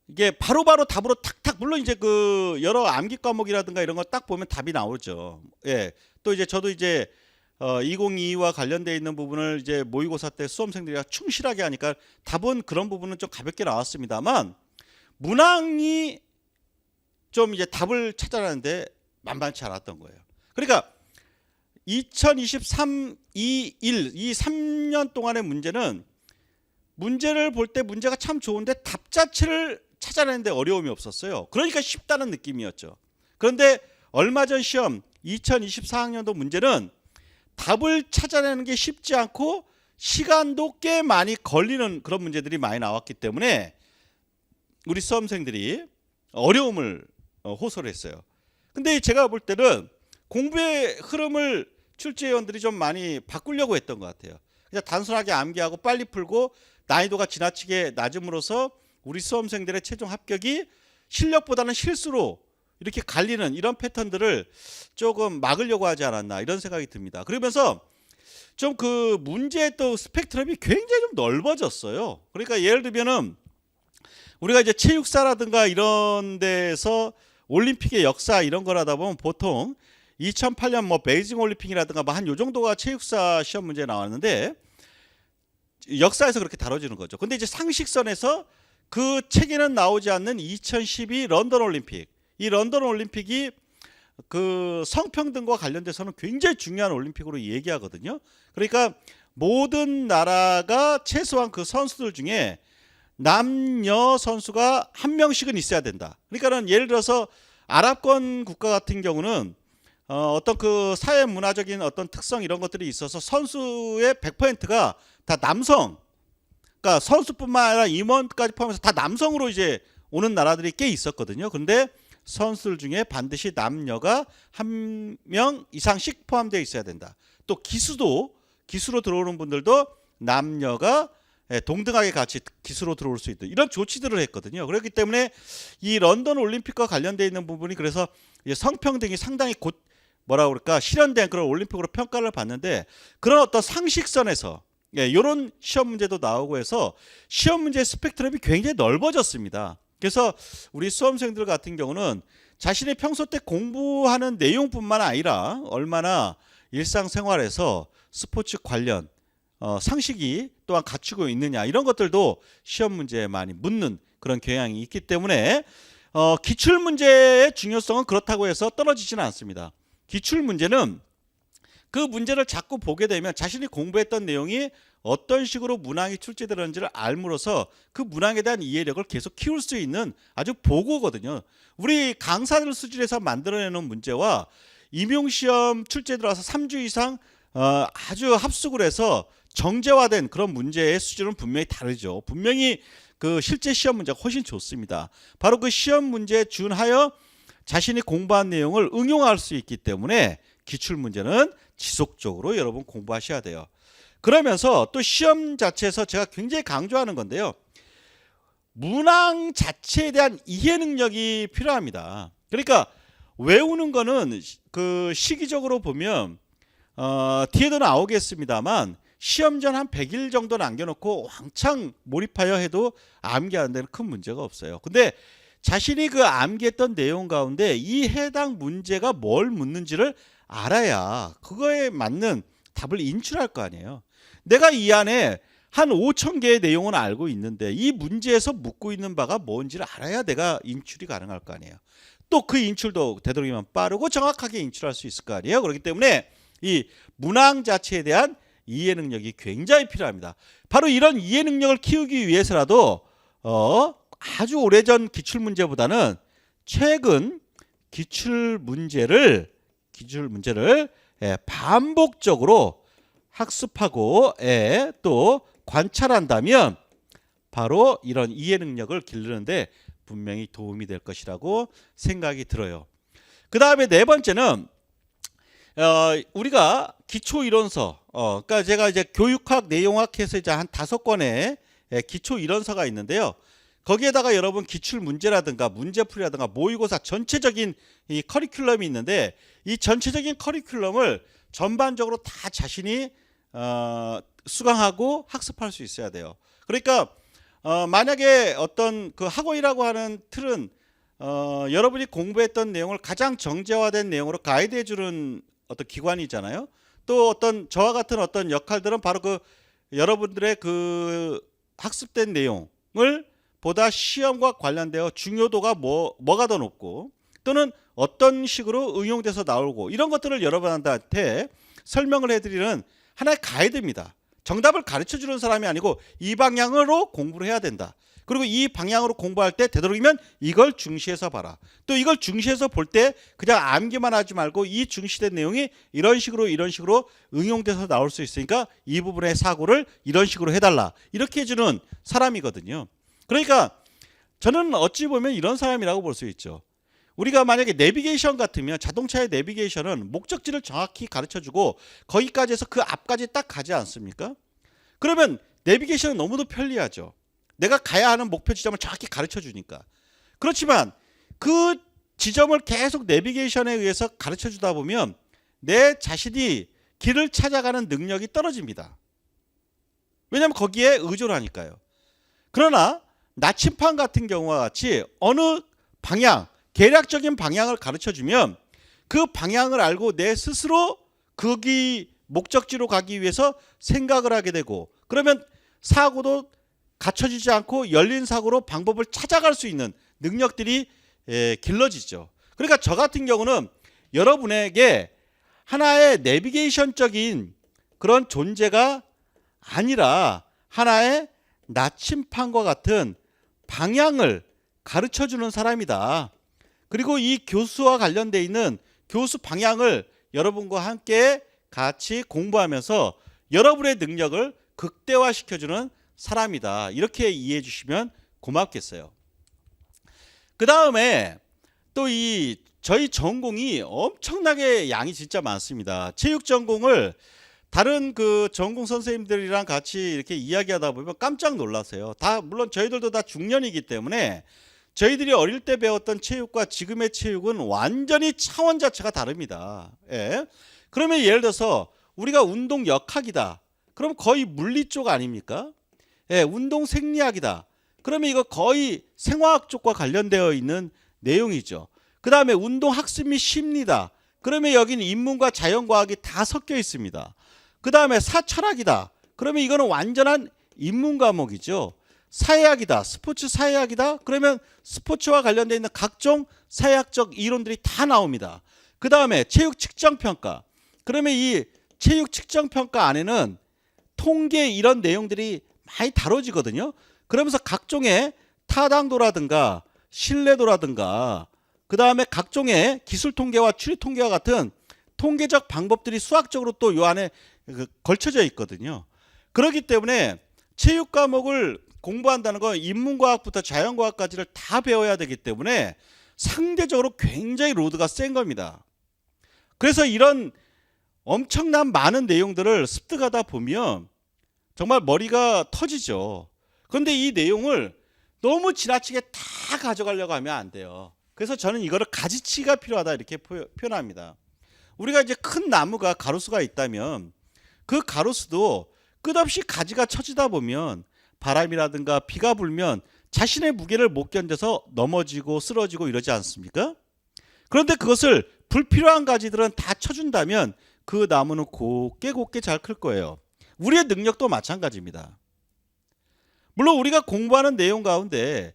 Speaker 1: 이게 바로바로 답으로 탁탁 물론 이제 그 여러 암기 과목이라든가 이런 거 딱 보면 답이 나오죠. 예. 또 이제 저도 이제 2022와 관련되어 있는 부분을 이제 모의고사 때 수험생들이 충실하게 하니까 답은 그런 부분은 좀 가볍게 나왔습니다만 문항이 좀 이제 답을 찾아내는데 만만치 않았던 거예요. 그러니까 2023, 21, 이 3년 동안의 문제는 문제를 볼 때 문제가 참 좋은데 답 자체를 찾아내는데 어려움이 없었어요. 그러니까 쉽다는 느낌이었죠. 그런데 얼마 전 시험 2024학년도 문제는 답을 찾아내는 게 쉽지 않고 시간도 꽤 많이 걸리는 그런 문제들이 많이 나왔기 때문에 우리 수험생들이 어려움을 호소를 했어요. 근데 제가 볼 때는 공부의 흐름을 출제위원들이 좀 많이 바꾸려고 했던 것 같아요. 그냥 단순하게 암기하고 빨리 풀고 난이도가 지나치게 낮음으로써 우리 수험생들의 최종 합격이 실력보다는 실수로 이렇게 갈리는 이런 패턴들을 조금 막으려고 하지 않았나 이런 생각이 듭니다. 그러면서 좀 그 문제의 또 스펙트럼이 굉장히 좀 넓어졌어요. 그러니까 예를 들면은 우리가 이제 체육사라든가 이런 데서 올림픽의 역사 이런 걸 하다 보면 보통 2008년 뭐 베이징 올림픽이라든가 뭐 한 요 정도가 체육사 시험 문제에 나왔는데 역사에서 그렇게 다뤄지는 거죠. 근데 이제 상식선에서 그 책에는 나오지 않는 2012 런던 올림픽. 이 런던 올림픽이 그 성평등과 관련돼서는 굉장히 중요한 올림픽으로 얘기하거든요. 그러니까 모든 나라가 최소한 그 선수들 중에 남녀 선수가 한 명씩은 있어야 된다. 그러니까는 예를 들어서 아랍권 국가 같은 경우는 어떤 그 사회 문화적인 어떤 특성 이런 것들이 있어서 선수의 100%가 다 남성, 그러니까 선수뿐만 아니라 임원까지 포함해서 다 남성으로 이제 오는 나라들이 꽤 있었거든요. 그런데 선수들 중에 반드시 남녀가 한 명 이상씩 포함되어 있어야 된다. 또 기수로 들어오는 분들도 남녀가 동등하게 같이 기수로 들어올 수 있다. 이런 조치들을 했거든요. 그렇기 때문에 이 런던 올림픽과 관련되어 있는 부분이 그래서 성평등이 상당히 곧 뭐라 그럴까 실현된 그런 올림픽으로 평가를 받는데 그런 어떤 상식선에서 이런 시험 문제도 나오고 해서 시험 문제 스펙트럼이 굉장히 넓어졌습니다. 그래서 우리 수험생들 같은 경우는 자신의 평소 때 공부하는 내용뿐만 아니라 얼마나 일상생활에서 스포츠 관련 상식이 또한 갖추고 있느냐 이런 것들도 시험 문제에 많이 묻는 그런 경향이 있기 때문에 기출 문제의 중요성은 그렇다고 해서 떨어지지는 않습니다. 기출 문제는 그 문제를 자꾸 보게 되면 자신이 공부했던 내용이 어떤 식으로 문항이 출제되는지를 알므로써 그 문항에 대한 이해력을 계속 키울 수 있는 아주 보고거든요. 우리 강사들 수준에서 만들어내는 문제와 임용시험 출제 들어와서 3주 이상 아주 합숙을 해서 정제화된 그런 문제의 수준은 분명히 다르죠. 분명히 그 실제 시험 문제가 훨씬 좋습니다. 바로 그 시험 문제에 준하여 자신이 공부한 내용을 응용할 수 있기 때문에 기출 문제는 지속적으로 여러분 공부하셔야 돼요. 그러면서 또 시험 자체에서 제가 굉장히 강조하는 건데요. 문항 자체에 대한 이해 능력이 필요합니다. 그러니까 외우는 거는 그 시기적으로 보면 뒤에도 나오겠습니다만 시험 전 한 100일 정도 남겨놓고 왕창 몰입하여 해도 암기하는 데는 큰 문제가 없어요. 근데 자신이 그 암기했던 내용 가운데 이 해당 문제가 뭘 묻는지를 알아야 그거에 맞는 답을 인출할 거 아니에요. 내가 이 안에 한 5,000개의 내용은 알고 있는데 이 문제에서 묻고 있는 바가 뭔지를 알아야 내가 인출이 가능할 거 아니에요. 또 그 인출도 되도록이면 빠르고 정확하게 인출할 수 있을 거 아니에요. 그렇기 때문에 이 문항 자체에 대한 이해 능력이 굉장히 필요합니다. 바로 이런 이해 능력을 키우기 위해서라도 아주 오래전 기출 문제보다는 최근 기출 문제를 반복적으로 학습하고 또 관찰한다면 바로 이런 이해 능력을 기르는데 분명히 도움이 될 것이라고 생각이 들어요. 그 다음에 네 번째는 우리가 기초 이론서, 그러니까 제가 이제 교육학, 내용학해서 이제 한 5권의 기초 이론서가 있는데요. 거기에다가 여러분 기출 문제라든가 문제풀이라든가 모의고사 전체적인 이 커리큘럼이 있는데 이 전체적인 커리큘럼을 전반적으로 다 자신이 수강하고 학습할 수 있어야 돼요. 그러니까 만약에 어떤 그 학원이라고 하는 틀은 여러분이 공부했던 내용을 가장 정제화된 내용으로 가이드해 주는 어떤 기관이잖아요. 또 어떤 저와 같은 어떤 역할들은 바로 그 여러분들의 그 학습된 내용을 보다 시험과 관련되어 중요도가 뭐가 더 높고 또는 어떤 식으로 응용돼서 나오고 이런 것들을 여러분한테 설명을 해드리는 하나의 가이드입니다. 정답을 가르쳐주는 사람이 아니고 이 방향으로 공부를 해야 된다. 그리고 이 방향으로 공부할 때 되도록이면 이걸 중시해서 봐라. 또 이걸 중시해서 볼 때 그냥 암기만 하지 말고 이 중시된 내용이 이런 식으로 응용돼서 나올 수 있으니까 이 부분의 사고를 이런 식으로 해달라. 이렇게 해주는 사람이거든요. 그러니까 저는 어찌 보면 이런 사람이라고 볼 수 있죠. 우리가 만약에 내비게이션 같으면 자동차의 내비게이션은 목적지를 정확히 가르쳐주고 거기까지 해서 그 앞까지 딱 가지 않습니까? 그러면 내비게이션은 너무도 편리하죠. 내가 가야 하는 목표 지점을 정확히 가르쳐주니까. 그렇지만 그 지점을 계속 내비게이션에 의해서 가르쳐주다 보면 내 자신이 길을 찾아가는 능력이 떨어집니다. 왜냐하면 거기에 의존하니까요. 그러나 나침반 같은 경우와 같이 어느 방향, 계략적인 방향을 가르쳐주면 그 방향을 알고 내 스스로 거기 목적지로 가기 위해서 생각을 하게 되고, 그러면 사고도 갖춰지지 않고 열린 사고로 방법을 찾아갈 수 있는 능력들이 길러지죠. 그러니까 저 같은 경우는 여러분에게 하나의 내비게이션적인 그런 존재가 아니라 하나의 나침반과 같은 방향을 가르쳐주는 사람이다. 그리고 이 교수와 관련되어 있는 교수 방향을 여러분과 함께 같이 공부하면서 여러분의 능력을 극대화시켜주는 사람이다. 이렇게 이해해 주시면 고맙겠어요. 그 다음에 또 저희 전공이 엄청나게 양이 진짜 많습니다. 체육 전공을 다른 그 전공 선생님들이랑 같이 이렇게 이야기하다 보면 깜짝 놀라세요. 다 물론 저희들도 다 중년이기 때문에 저희들이 어릴 때 배웠던 체육과 지금의 체육은 완전히 차원 자체가 다릅니다. 예. 그러면 예를 들어서 우리가 운동 역학이다. 그럼 거의 물리 쪽 아닙니까? 예, 운동 생리학이다. 그러면 이거 거의 생화학 쪽과 관련되어 있는 내용이죠. 그 다음에 운동 학습 및 심리다. 그러면 여기는 인문과 자연과학이 다 섞여 있습니다. 그 다음에 사철학이다. 그러면 이거는 완전한 인문 과목이죠. 사회학이다. 스포츠 사회학이다. 그러면 스포츠와 관련되어 있는 각종 사회학적 이론들이 다 나옵니다. 그 다음에 체육 측정평가. 그러면 이 체육 측정평가 안에는 통계 이런 내용들이 많이 다뤄지거든요. 그러면서 각종의 타당도라든가 신뢰도라든가 그 다음에 각종의 기술 통계와 추리 통계와 같은 통계적 방법들이 수학적으로 또 이 안에 걸쳐져 있거든요. 그렇기 때문에 체육 과목을 공부한다는 건 인문과학부터 자연과학까지를 다 배워야 되기 때문에 상대적으로 굉장히 로드가 센 겁니다. 그래서 이런 엄청난 많은 내용들을 습득하다 보면 정말 머리가 터지죠. 그런데 이 내용을 너무 지나치게 다 가져가려고 하면 안 돼요. 그래서 저는 이거를 가지치기가 필요하다 이렇게 표현합니다. 우리가 이제 큰 나무가 가로수가 있다면 그 가로수도 끝없이 가지가 처지다 보면 바람이라든가 비가 불면 자신의 무게를 못 견뎌서 넘어지고 쓰러지고 이러지 않습니까? 그런데 그것을 불필요한 가지들은 다 쳐준다면 그 나무는 곱게 잘 클 거예요. 우리의 능력도 마찬가지입니다. 물론 우리가 공부하는 내용 가운데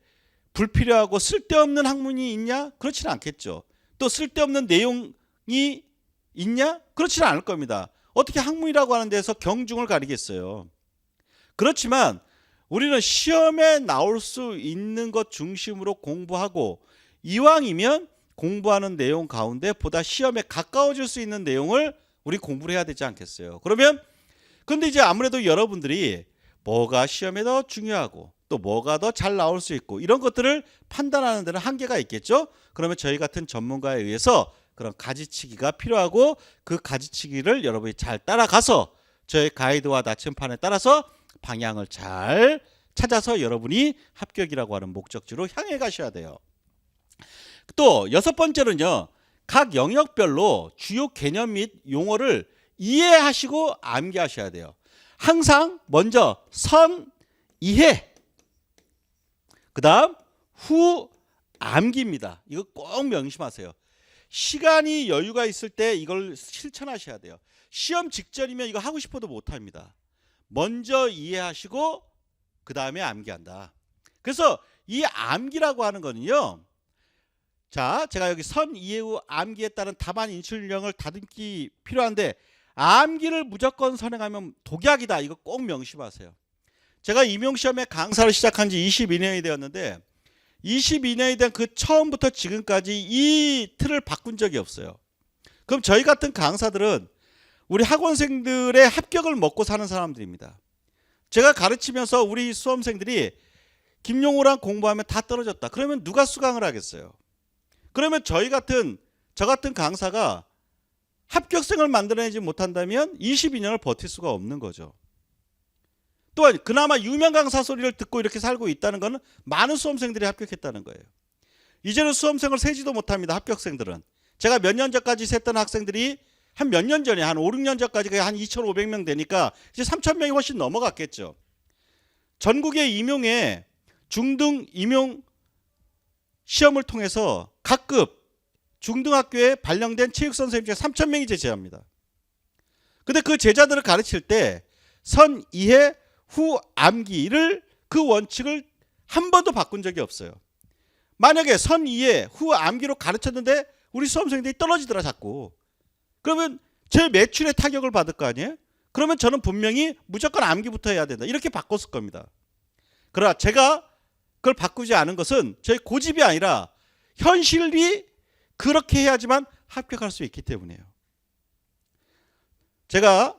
Speaker 1: 불필요하고 쓸데없는 학문이 있냐? 그렇지는 않겠죠. 또 쓸데없는 내용이 있냐? 그렇지는 않을 겁니다. 어떻게 학문이라고 하는 데서 경중을 가리겠어요. 그렇지만 우리는 시험에 나올 수 있는 것 중심으로 공부하고 이왕이면 공부하는 내용 가운데 보다 시험에 가까워질 수 있는 내용을 우리 공부를 해야 되지 않겠어요. 그러면 근데 이제 아무래도 여러분들이 뭐가 시험에 더 중요하고 또 뭐가 더 잘 나올 수 있고 이런 것들을 판단하는 데는 한계가 있겠죠. 그러면 저희 같은 전문가에 의해서 그런 가지치기가 필요하고 그 가지치기를 여러분이 잘 따라가서 저희 가이드와 나침판에 따라서 방향을 잘 찾아서 여러분이 합격이라고 하는 목적지로 향해 가셔야 돼요. 또 여섯 번째는요. 각 영역별로 주요 개념 및 용어를 이해하시고 암기하셔야 돼요. 항상 먼저 선 이해, 그 다음 후 암기입니다. 이거 꼭 명심하세요. 시간이 여유가 있을 때 이걸 실천하셔야 돼요. 시험 직전이면 이거 하고 싶어도 못합니다. 먼저 이해하시고 그 다음에 암기한다. 그래서 이 암기라고 하는 거는요. 자, 제가 여기 선 이해 후 암기에 따른 답안 인출령을 다듬기 필요한데 암기를 무조건 선행하면 독약이다. 이거 꼭 명심하세요. 제가 임용시험에 강사를 시작한 지 22년이 되었는데 22년이 된 그 처음부터 지금까지 이 틀을 바꾼 적이 없어요. 그럼 저희 같은 강사들은 우리 학원생들의 합격을 먹고 사는 사람들입니다. 제가 가르치면서 우리 수험생들이 김용호랑 공부하면 다 떨어졌다. 그러면 누가 수강을 하겠어요? 그러면 저 같은 강사가 합격생을 만들어내지 못한다면 22년을 버틸 수가 없는 거죠. 또한 그나마 유명 강사 소리를 듣고 이렇게 살고 있다는 것은 많은 수험생들이 합격했다는 거예요. 이제는 수험생을 세지도 못합니다. 합격생들은. 제가 몇 년 전까지 셌던 학생들이 한 몇 년 전에 한 5, 6년 전까지 한 2,500명 되니까 이제 3,000명이 훨씬 넘어갔겠죠. 전국의 임용에 중등 임용 시험을 통해서 각급 중등학교에 발령된 체육선생님 중에 3,000명이 제 제자입니다. 근데 그 제자들을 가르칠 때 선 이해 후 암기를 그 원칙을 한 번도 바꾼 적이 없어요. 만약에 선 이해 후 암기로 가르쳤는데 우리 수험생들이 떨어지더라 자꾸. 그러면 제 매출에 타격을 받을 거 아니에요? 그러면 저는 분명히 무조건 암기부터 해야 된다. 이렇게 바꿨을 겁니다. 그러나 제가 그걸 바꾸지 않은 것은 저의 고집이 아니라 현실이 그렇게 해야지만 합격할 수 있기 때문이에요. 제가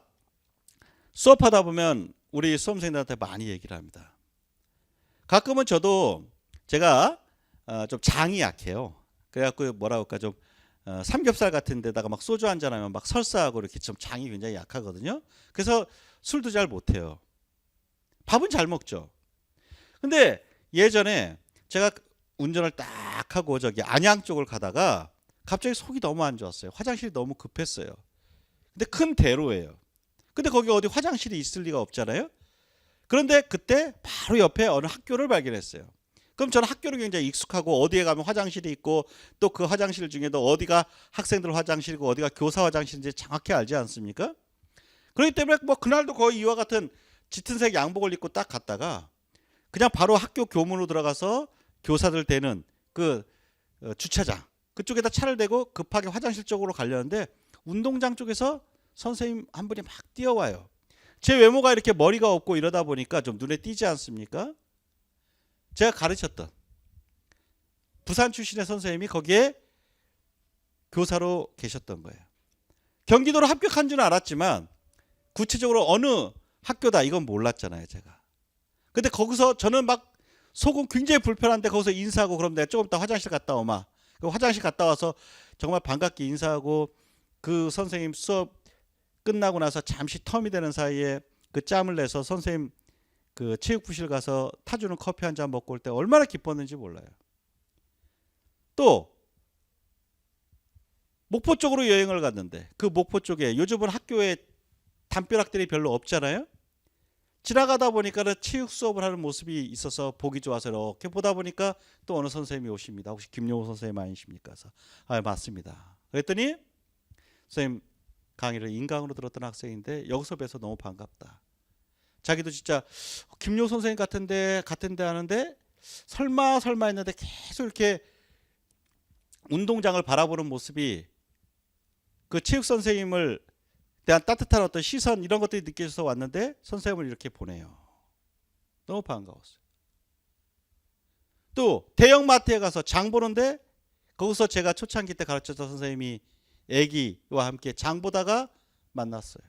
Speaker 1: 수업하다 보면 우리 수험생들한테 많이 얘기를 합니다. 가끔은 저도 제가 좀 장이 약해요. 그래갖고 뭐라 할까 좀 삼겹살 같은 데다가 막 소주 한잔 하면 막 설사하고 이렇게 좀 장이 굉장히 약하거든요. 그래서 술도 잘 못해요. 밥은 잘 먹죠. 근데 예전에 제가 운전을 딱 하고 저기 안양 쪽을 가다가 갑자기 속이 너무 안 좋았어요. 화장실이 너무 급했어요. 근데 큰 대로예요. 근데 거기 어디 화장실이 있을 리가 없잖아요. 그런데 그때 바로 옆에 어느 학교를 발견했어요. 그럼 저는 학교를 굉장히 익숙하고 어디에 가면 화장실이 있고 또 그 화장실 중에도 어디가 학생들 화장실이고 어디가 교사 화장실인지 정확히 알지 않습니까? 그렇기 때문에 뭐 그날도 거의 이와 같은 짙은색 양복을 입고 딱 갔다가 그냥 바로 학교 교문으로 들어가서 교사들 대는 그 주차장 그쪽에다 차를 대고 급하게 화장실 쪽으로 가려는데 운동장 쪽에서 선생님 한 분이 막 뛰어와요. 제 외모가 이렇게 머리가 없고 이러다 보니까 좀 눈에 띄지 않습니까? 제가 가르쳤던 부산 출신의 선생님이 거기에 교사로 계셨던 거예요. 경기도로 합격한 줄은 알았지만 구체적으로 어느 학교다 이건 몰랐잖아요 제가. 근데 거기서 저는 막 속은 굉장히 불편한데 거기서 인사하고 그럼 내가 조금 이따 화장실 갔다 오마. 화장실 갔다 와서 정말 반갑게 인사하고 그 선생님 수업 끝나고 나서 잠시 텀이 되는 사이에 그 짬을 내서 선생님 그 체육부실 가서 타주는 커피 한 잔 먹고 올 때 얼마나 기뻤는지 몰라요. 또 목포 쪽으로 여행을 갔는데 그 목포 쪽에 요즘은 학교에 담벼락들이 별로 없잖아요. 지나가다 보니까 체육 수업을 하는 모습이 있어서 보기 좋아서 이렇게 보다 보니까 또 어느 선생님이 오십니다. 혹시 김용호 선생님 아니십니까? 그래서 맞습니다. 그랬더니 선생님 강의를 인강으로 들었던 학생인데 여기서 뵈서 너무 반갑다. 자기도 진짜 김용호 선생님 같은데 하는데 설마 했는데 계속 이렇게 운동장을 바라보는 모습이 그 체육 선생님을 대한 따뜻한 어떤 시선 이런 것들이 느껴져서 왔는데 선생님을 이렇게 보내요. 너무 반가웠어요. 또 대형마트에 가서 장 보는데 거기서 제가 초창기 때 가르쳤던 선생님이 애기와 함께 장 보다가 만났어요.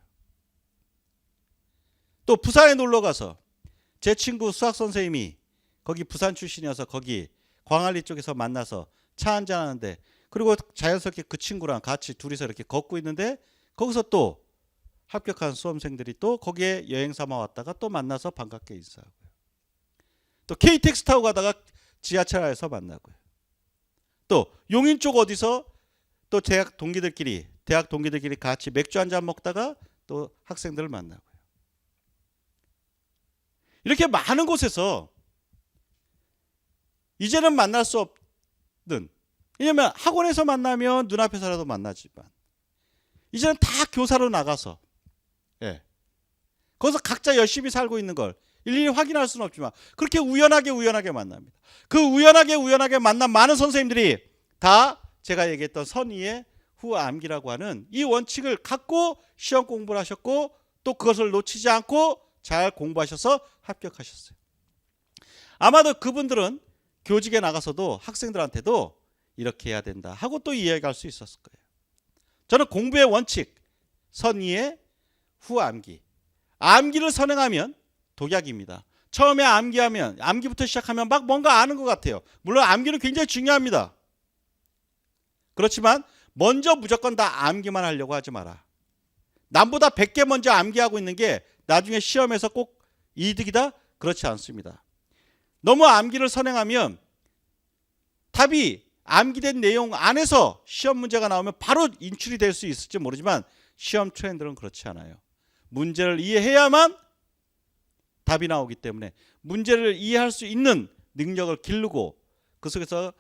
Speaker 1: 또 부산에 놀러 가서 제 친구 수학 선생님이 거기 부산 출신이어서 거기 광안리 쪽에서 만나서 차 한잔 하는데 그리고 자연스럽게 그 친구랑 같이 둘이서 이렇게 걷고 있는데 거기서 또 합격한 수험생들이 또 거기에 여행 삼아 왔다가 또 만나서 반갑게 인사하고요. 또 KTX 타고 가다가 지하철 안에서 만나고요. 또 용인 쪽 어디서 또 대학 동기들끼리 같이 맥주 한잔 먹다가 또 학생들을 만나고요. 이렇게 많은 곳에서 이제는 만날 수 없는, 왜냐하면 학원에서 만나면 눈앞에서라도 만나지만 이제는 다 교사로 나가서 거기서 각자 열심히 살고 있는 걸 일일이 확인할 수는 없지만 그렇게 우연하게 만납니다. 그 우연하게 만난 많은 선생님들이 다 제가 얘기했던 선의의 후 암기라고 하는 이 원칙을 갖고 시험 공부를 하셨고 또 그것을 놓치지 않고 잘 공부하셔서 합격하셨어요. 아마도 그분들은 교직에 나가서도 학생들한테도 이렇게 해야 된다 하고 또 이야기할 수 있었을 거예요. 저는 공부의 원칙, 선의의 후 암기. 암기를 선행하면 독약입니다. 처음에 암기부터 시작하면 막 뭔가 아는 것 같아요. 물론 암기는 굉장히 중요합니다. 그렇지만 먼저 무조건 다 암기만 하려고 하지 마라. 남보다 100개 먼저 암기하고 있는 게 나중에 시험에서 꼭 이득이다? 그렇지 않습니다. 너무 암기를 선행하면 답이 암기된 내용 안에서 시험 문제가 나오면 바로 인출이 될 수 있을지 모르지만 시험 트렌드는 그렇지 않아요. 문제를 이해해야만 답이 나오기 때문에 문제를 이해할 수 있는 능력을 기르고 그 속에서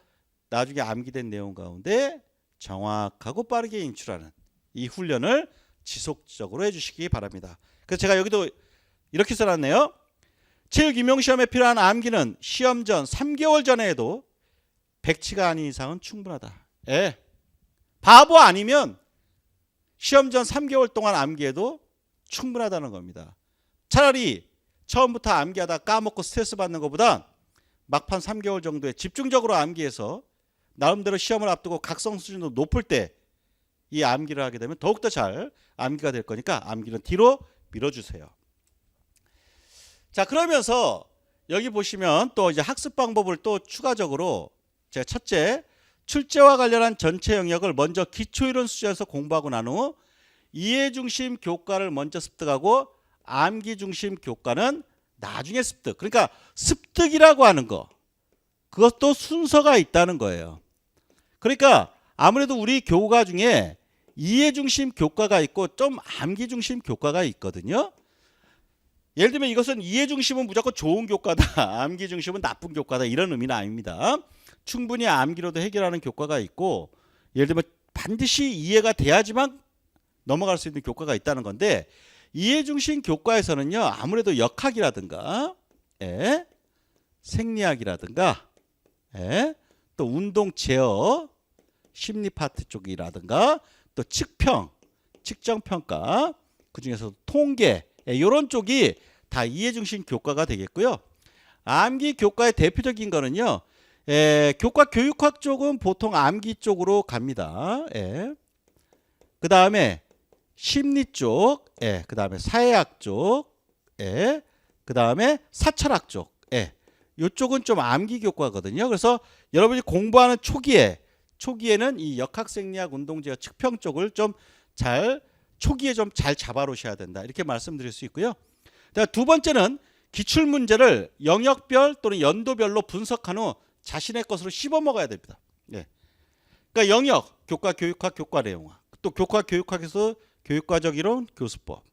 Speaker 1: 나중에 암기된 내용 가운데 정확하고 빠르게 인출하는 이 훈련을 지속적으로 해주시기 바랍니다. 그래서 제가 여기도 이렇게 써놨네요. 체육 임용시험에 필요한 암기는 시험 전 3개월 전에 해도 100치가 아닌 이상은 충분하다. 예. 바보 아니면 시험 전 3개월 동안 암기해도 충분하다는 겁니다. 차라리 처음부터 암기하다 까먹고 스트레스 받는 것보다 막판 3개월 정도에 집중적으로 암기해서 나름대로 시험을 앞두고 각성 수준도 높을 때 이 암기를 하게 되면 더욱더 잘 암기가 될 거니까 암기는 뒤로 밀어주세요. 자, 그러면서 여기 보시면 또 이제 학습 방법을 또 추가적으로 제가 첫째, 출제와 관련한 전체 영역을 먼저 기초이론 수준에서 공부하고 난 후 이해 중심 교과를 먼저 습득하고 암기 중심 교과는 나중에 습득. 그러니까 습득이라고 하는 거, 그것도 순서가 있다는 거예요. 그러니까 아무래도 우리 교과 중에 이해 중심 교과가 있고 좀 암기 중심 교과가 있거든요. 예를 들면 이것은 이해 중심은 무조건 좋은 교과다, 암기 중심은 나쁜 교과다, 이런 의미는 아닙니다. 충분히 암기로도 해결하는 교과가 있고, 예를 들면 반드시 이해가 돼야지만 넘어갈 수 있는 교과가 있다는 건데, 이해 중심 교과에서는요, 아무래도 역학이라든가 생리학이라든가 또 운동 제어 심리 파트 쪽이라든가 또 측평, 측정평가, 그중에서 통계, 이런 쪽이 다 이해 중심 교과가 되겠고요. 암기 교과의 대표적인 거는요, 교과 교육학 쪽은 보통 암기 쪽으로 갑니다. 그 다음에 심리 쪽, 그 다음에 사회학 쪽, 그 다음에 사철학 쪽, 이쪽은 좀 암기 교과거든요. 그래서 여러분이 공부하는 초기에는 이 역학생리학, 운동제어, 측평 쪽을 좀 초기에 좀 잘 잡아놓으셔야 된다, 이렇게 말씀드릴 수 있고요. 두 번째는 기출문제를 영역별 또는 연도별로 분석한 후 자신의 것으로 씹어 먹어야 됩니다. 그러니까 영역, 교과 교육학, 교과 내용학, 또 교과 교육학에서 교육과적 이론, 교수법,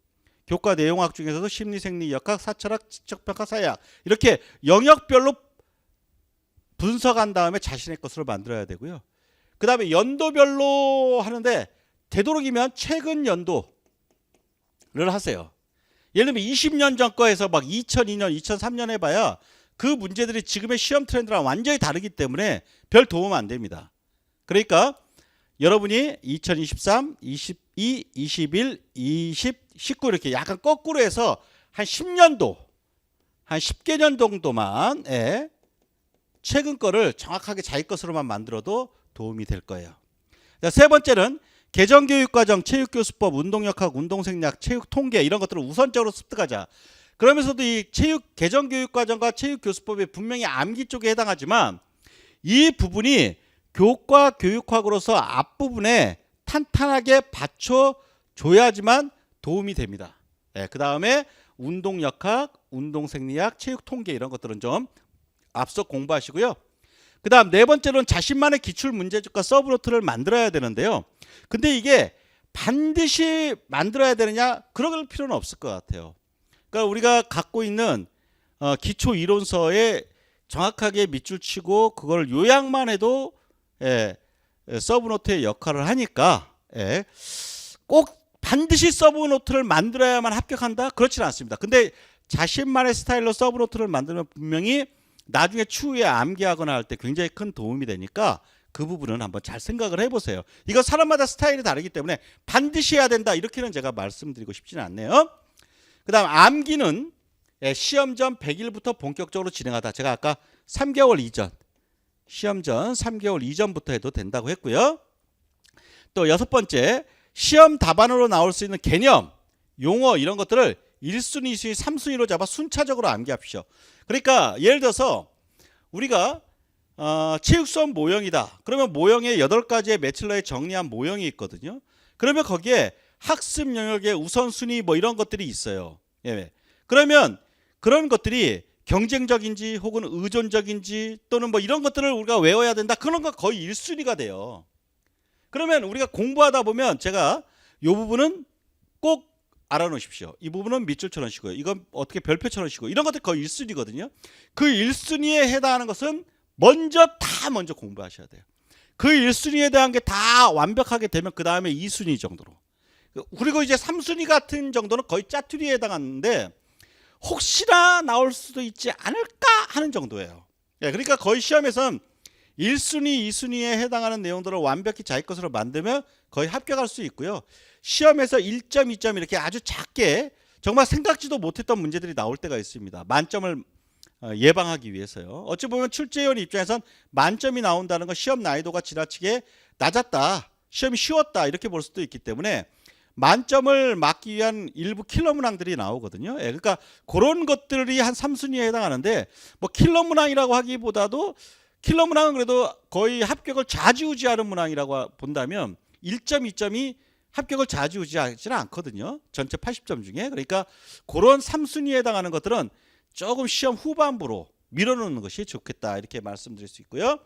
Speaker 1: 교과 내용학 중에서도 심리, 생리, 역학, 사철학, 지적평가, 사회학, 이렇게 영역별로 분석한 다음에 자신의 것으로 만들어야 되고요. 그 다음에 연도별로 하는데 되도록이면 최근 연도를 하세요. 예를 들면 20년 전 거에서 막 2002년, 2003년 해봐야 그 문제들이 지금의 시험 트렌드랑 완전히 다르기 때문에 별 도움 안 됩니다. 그러니까 여러분이 2023, 22, 21, 20, 19 이렇게 약간 거꾸로 해서 한 10년도, 한 10개년 정도만 최근 거를 정확하게 자기 것으로만 만들어도 도움이 될 거예요. 세 번째는 개정교육과정, 체육교수법, 운동역학, 운동생리학, 체육통계, 이런 것들을 우선적으로 습득하자. 그러면서도 이 개정교육과정과 체육교수법이 분명히 암기 쪽에 해당하지만 이 부분이 교과 교육학으로서 앞부분에 탄탄하게 받쳐줘야지만 도움이 됩니다. 그 다음에 운동역학, 운동생리학, 체육통계, 이런 것들은 좀 앞서 공부하시고요. 그 다음 네 번째로는 자신만의 기출문제집과 서브노트를 만들어야 되는데요. 근데 이게 반드시 만들어야 되느냐, 그럴 필요는 없을 것 같아요. 그러니까 우리가 갖고 있는 기초 이론서에 정확하게 밑줄 치고 그걸 요약만 해도 서브노트의 역할을 하니까 꼭 반드시 서브노트를 만들어야만 합격한다? 그렇지는 않습니다. 근데 자신만의 스타일로 서브노트를 만들면 분명히 나중에 추후에 암기하거나 할 때 굉장히 큰 도움이 되니까 그 부분은 한번 잘 생각을 해보세요. 이거 사람마다 스타일이 다르기 때문에 반드시 해야 된다, 이렇게는 제가 말씀드리고 싶지는 않네요. 그 다음 암기는 시험 전 100일부터 본격적으로 진행하다. 제가 아까 3개월 이전, 시험 전 3개월 이전부터 해도 된다고 했고요. 또 여섯 번째, 시험 답안으로 나올 수 있는 개념, 용어, 이런 것들을 1순위, 2순위, 3순위로 잡아 순차적으로 암기합시오. 그러니까 예를 들어서 우리가 체육수업 모형이다. 그러면 모형에 8가지의 매칠러에 정리한 모형이 있거든요. 그러면 거기에 학습 영역의 우선순위 뭐 이런 것들이 있어요. 그러면 그런 것들이 경쟁적인지 혹은 의존적인지 또는 뭐 이런 것들을 우리가 외워야 된다. 그런 거 거의 1순위가 돼요. 그러면 우리가 공부하다 보면 제가 이 부분은 꼭 알아놓으십시오. 이 부분은 밑줄 쳐놓으시고요. 이건 어떻게 별표 쳐놓으시고 이런 것들 거의 1순위거든요. 그 1순위에 해당하는 것은 먼저 공부하셔야 돼요. 그 1순위에 대한 게 다 완벽하게 되면 그 다음에 2순위 정도로. 그리고 이제 3순위 같은 정도는 거의 짜투리에 해당하는데 혹시나 나올 수도 있지 않을까 하는 정도예요. 그러니까 거의 시험에서는 1순위, 2순위에 해당하는 내용들을 완벽히 자기 것으로 만들면 거의 합격할 수 있고요. 시험에서 1점, 2점 이렇게 아주 작게 정말 생각지도 못했던 문제들이 나올 때가 있습니다. 만점을 예방하기 위해서요. 어찌 보면 출제위원 입장에선 만점이 나온다는 건 시험 난이도가 지나치게 낮았다, 시험이 쉬웠다 이렇게 볼 수도 있기 때문에 만점을 막기 위한 일부 킬러 문항들이 나오거든요. 그러니까 그런 것들이 한 3순위에 해당하는데 뭐 킬러 문항이라고 하기보다도 킬러 문항은 그래도 거의 합격을 좌지우지하는 문항이라고 본다면 1점, 2점이 합격을 좌지우지하지는 않거든요. 전체 80점 중에. 그러니까 그런 3순위에 해당하는 것들은 조금 시험 후반부로 밀어놓는 것이 좋겠다 이렇게 말씀드릴 수 있고요.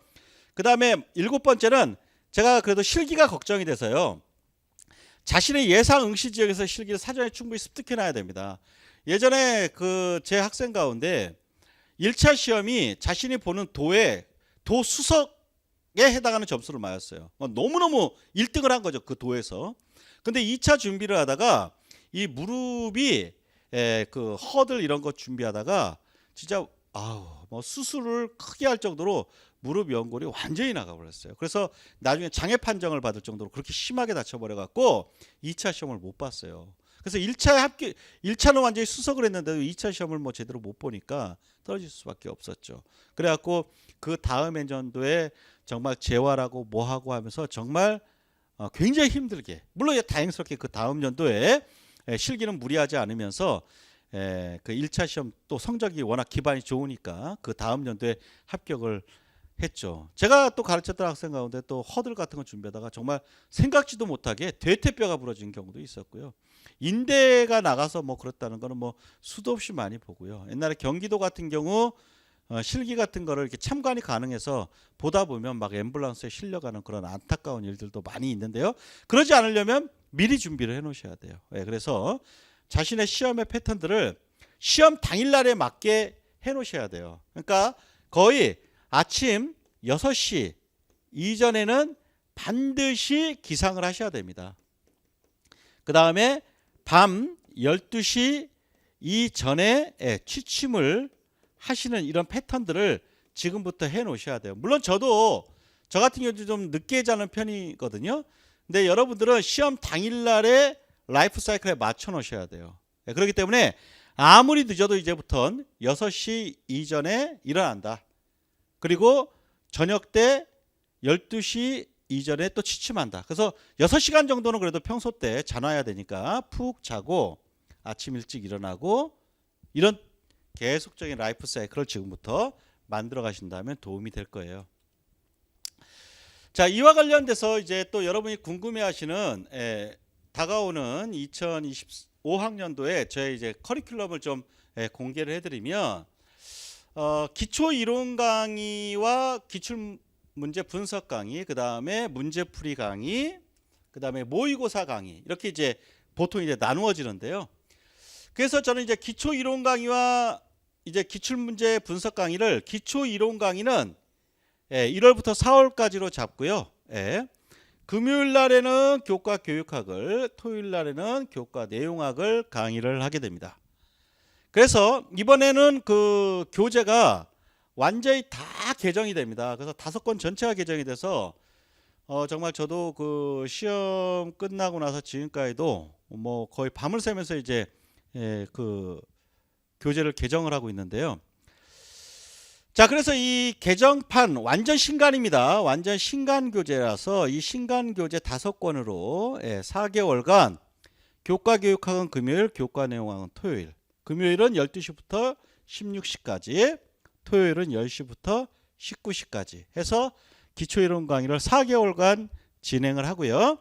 Speaker 1: 그 다음에 7번째는 제가 그래도 실기가 걱정이 돼서요. 자신의 예상 응시 지역에서 실기를 사전에 충분히 습득해놔야 됩니다. 예전에 그 제 학생 가운데 1차 시험이 자신이 보는 도 수석에 해당하는 점수를 맞았어요. 너무너무 1등을 한 거죠. 그 도에서. 근데 2차 준비를 하다가 이 무릎이 그 허들 이런 거 준비하다가 진짜 뭐 수술을 크게 할 정도로 무릎 연골이 완전히 나가버렸어요. 그래서 나중에 장애 판정을 받을 정도로 그렇게 심하게 다쳐버려 갖고 2차 시험을 못 봤어요. 그래서 1차는 완전히 수석을 했는데도 2차 시험을 뭐 제대로 못 보니까 떨어질 수밖에 없었죠. 그래갖고 그 다음 연도에 정말 재활하고 뭐하고 하면서 정말 굉장히 힘들게, 물론 다행스럽게 그 다음 연도에 실기는 무리하지 않으면서 그 1차 시험 또 성적이 워낙 기반이 좋으니까 그 다음 연도에 합격을 했죠. 제가 또 가르쳤던 학생 가운데 또 허들 같은 거 준비하다가 정말 생각지도 못하게 대퇴뼈가 부러진 경우도 있었고요. 인대가 나가서 뭐 그렇다는 거는 뭐 수도 없이 많이 보고요. 옛날에 경기도 같은 경우 실기 같은 거를 이렇게 참관이 가능해서 보다 보면 막 앰뷸런스에 실려가는 그런 안타까운 일들도 많이 있는데요. 그러지 않으려면 미리 준비를 해 놓으셔야 돼요. 그래서 자신의 시험의 패턴들을 시험 당일날에 맞게 해 놓으셔야 돼요. 그러니까 거의 아침 6시 이전에는 반드시 기상을 하셔야 됩니다. 그 다음에 밤 12시 이전에 취침을 하시는 이런 패턴들을 지금부터 해 놓으셔야 돼요. 물론 저 같은 경우도 좀 늦게 자는 편이거든요. 근데 여러분들은 시험 당일날에 라이프 사이클에 맞춰 놓으셔야 돼요. 그렇기 때문에 아무리 늦어도 이제부터는 6시 이전에 일어난다. 그리고 저녁 때 12시 이전에 또 취침한다. 그래서 6시간 정도는 그래도 평소 때 자놔야 되니까 푹 자고 아침 일찍 일어나고 이런 계속적인 라이프 사이클을 지금부터 만들어 가신다면 도움이 될 거예요. 자, 이와 관련돼서 이제 또 여러분이 궁금해하시는 다가오는 2025학년도에 저희 이제 커리큘럼을 좀 공개를 해드리면 기초 이론 강의와 기출 문제 분석 강의, 그 다음에 문제풀이 강의, 그 다음에 모의고사 강의 이렇게 이제 보통 이제 나누어지는데요. 그래서 저는 이제 기초 이론 강의와 이제 기출 문제 분석 강의를 기초 이론 강의는 1월부터 4월까지로 잡고요. 금요일 날에는 교과 교육학을, 토요일 날에는 교과 내용학을 강의를 하게 됩니다. 그래서 이번에는 그 교재가 완전히 다 개정이 됩니다. 그래서 5권 전체가 개정이 돼서 정말 저도 그 시험 끝나고 나서 지금까지도 뭐 거의 밤을 새면서 이제 그 교재를 개정을 하고 있는데요. 자, 그래서 이 개정판 완전 신간입니다. 완전 신간 교재라서 이 신간 교재 5권으로 4개월간 교과 교육학은 금요일, 교과 내용학은 토요일. 금요일은 12시부터 16시까지, 토요일은 10시부터 19시까지 해서 기초이론 강의를 4개월간 진행을 하고요.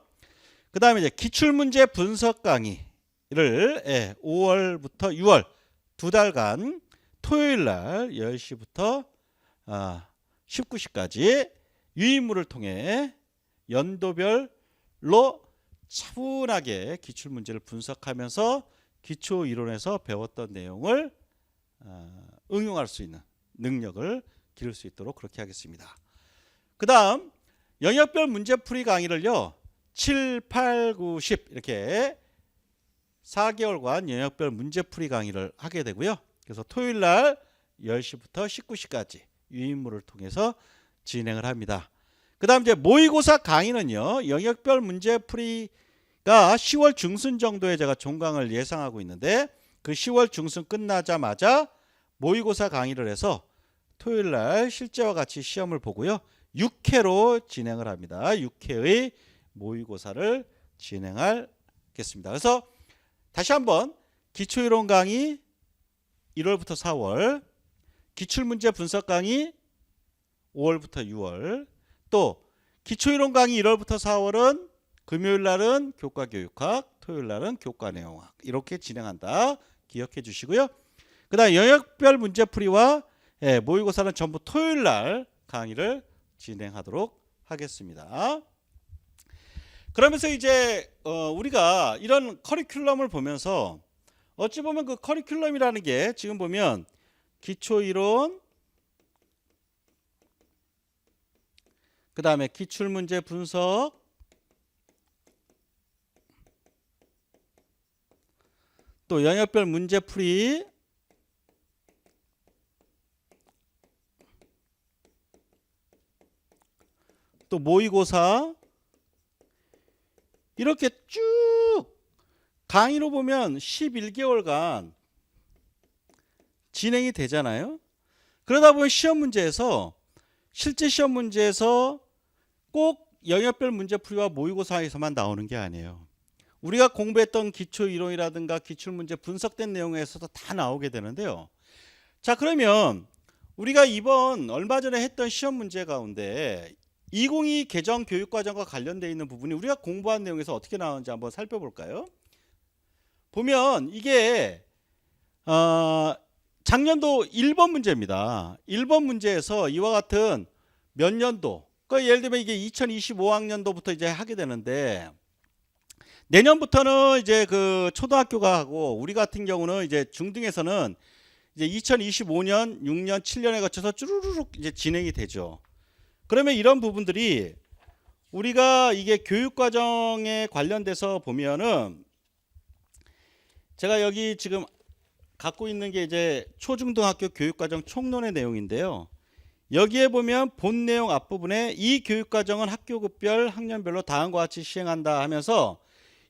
Speaker 1: 그 다음에 이제 기출문제 분석 강의를 5월부터 6월 2달간 토요일 날 10시부터 19시까지 유인물을 통해 연도별로 차분하게 기출 문제를 분석하면서 기초 이론에서 배웠던 내용을 응용할 수 있는 능력을 기를 수 있도록 그렇게 하겠습니다. 그 다음 영역별 문제풀이 강의를요 7, 8, 9, 10 이렇게 4개월간 영역별 문제풀이 강의를 하게 되고요. 그래서 토요일날 10시부터 19시까지 유인물을 통해서 진행을 합니다. 그 다음 이제 모의고사 강의는요 영역별 문제풀이가 10월 중순 정도에 제가 종강을 예상하고 있는데 그 10월 중순 끝나자마자 모의고사 강의를 해서 토요일날 실제와 같이 시험을 보고요 6회로 진행을 합니다. 6회의 모의고사를 진행하겠습니다. 그래서 다시 한번 기초이론 강의 1월부터 4월, 기출문제 분석 강의 5월부터 6월, 또 기초이론 강의 1월부터 4월은 금요일날은 교과교육학, 토요일날은 교과내용학 이렇게 진행한다. 기억해 주시고요. 그 다음 영역별 문제풀이와 모의고사는 전부 토요일날 강의를 진행하도록 하겠습니다. 그러면서 이제 우리가 이런 커리큘럼을 보면서 어찌 보면 그 커리큘럼이라는 게 지금 보면 기초이론, 그 다음에 기출문제 분석, 또 영역별 문제풀이, 또 모의고사 이렇게 쭉 강의로 보면 11개월간 진행이 되잖아요. 그러다 보면 시험 문제에서 실제 시험 문제에서 꼭 영역별 문제풀이와 모의고사에서만 나오는 게 아니에요. 우리가 공부했던 기초이론이라든가 기출문제 분석된 내용에서도 다 나오게 되는데요. 자, 그러면 우리가 이번 얼마 전에 했던 시험 문제 가운데 2022 개정 교육과정과 관련되어 있는 부분이 우리가 공부한 내용에서 어떻게 나오는지 한번 살펴볼까요? 보면 이게 작년도 1번 문제입니다. 1번 문제에서 이와 같은 몇 년도, 그러니까 예를 들면 이게 2025학년도부터 이제 하게 되는데 내년부터는 이제 그 초등학교가 하고 우리 같은 경우는 이제 중등에서는 이제 2025년, 6년, 7년에 거쳐서 쭈루루룩 이제 진행이 되죠. 그러면 이런 부분들이 우리가 이게 교육과정에 관련돼서 보면은 제가 여기 지금 갖고 있는 게 이제 초중등학교 교육과정 총론의 내용인데요. 여기에 보면 본 내용 앞부분에 이 교육과정은 학교급별 학년별로 다음과 같이 시행한다 하면서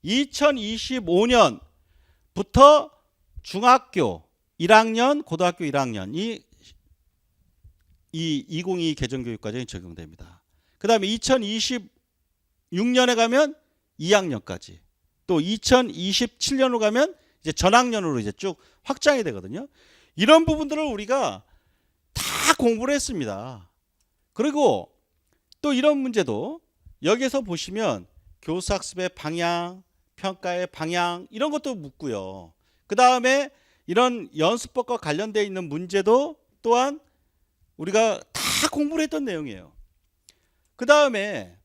Speaker 1: 2025년부터 중학교 1학년, 고등학교 1학년 이 2022 개정교육과정이 적용됩니다. 그 다음에 2026년에 가면 2학년까지, 또 2027년으로 가면 이제 전학년으로 이제 쭉 확장이 되거든요. 이런 부분들을 우리가 다 공부를 했습니다. 그리고 또 이런 문제도 여기에서 보시면 교수학습의 방향, 평가의 방향 이런 것도 묻고요. 그 다음에 이런 연수법과 관련되어 있는 문제도 또한 우리가 다 공부를 했던 내용이에요. 그 다음에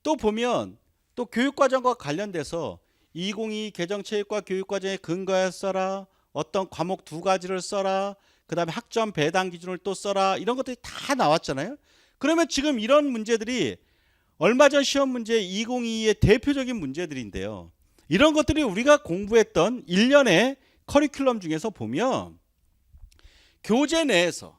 Speaker 1: 또 보면 또 교육과정과 관련돼서 2022 개정체육과 교육과정에 근거해 써라, 어떤 과목 2가지를 써라, 그 다음에 학점 배당 기준을 또 써라 이런 것들이 다 나왔잖아요. 그러면 지금 이런 문제들이 얼마 전 시험 문제 2022의 대표적인 문제들인데요. 이런 것들이 우리가 공부했던 1년의 커리큘럼 중에서 보면 교재 내에서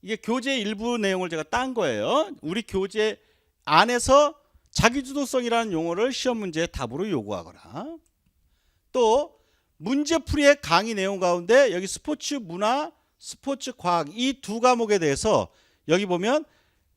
Speaker 1: 이게 교재 일부 내용을 제가 딴 거예요. 우리 교재 안에서 자기주도성이라는 용어를 시험 문제의 답으로 요구하거나 또 문제풀이의 강의 내용 가운데 여기 스포츠 문화, 스포츠 과학 이 두 과목에 대해서 여기 보면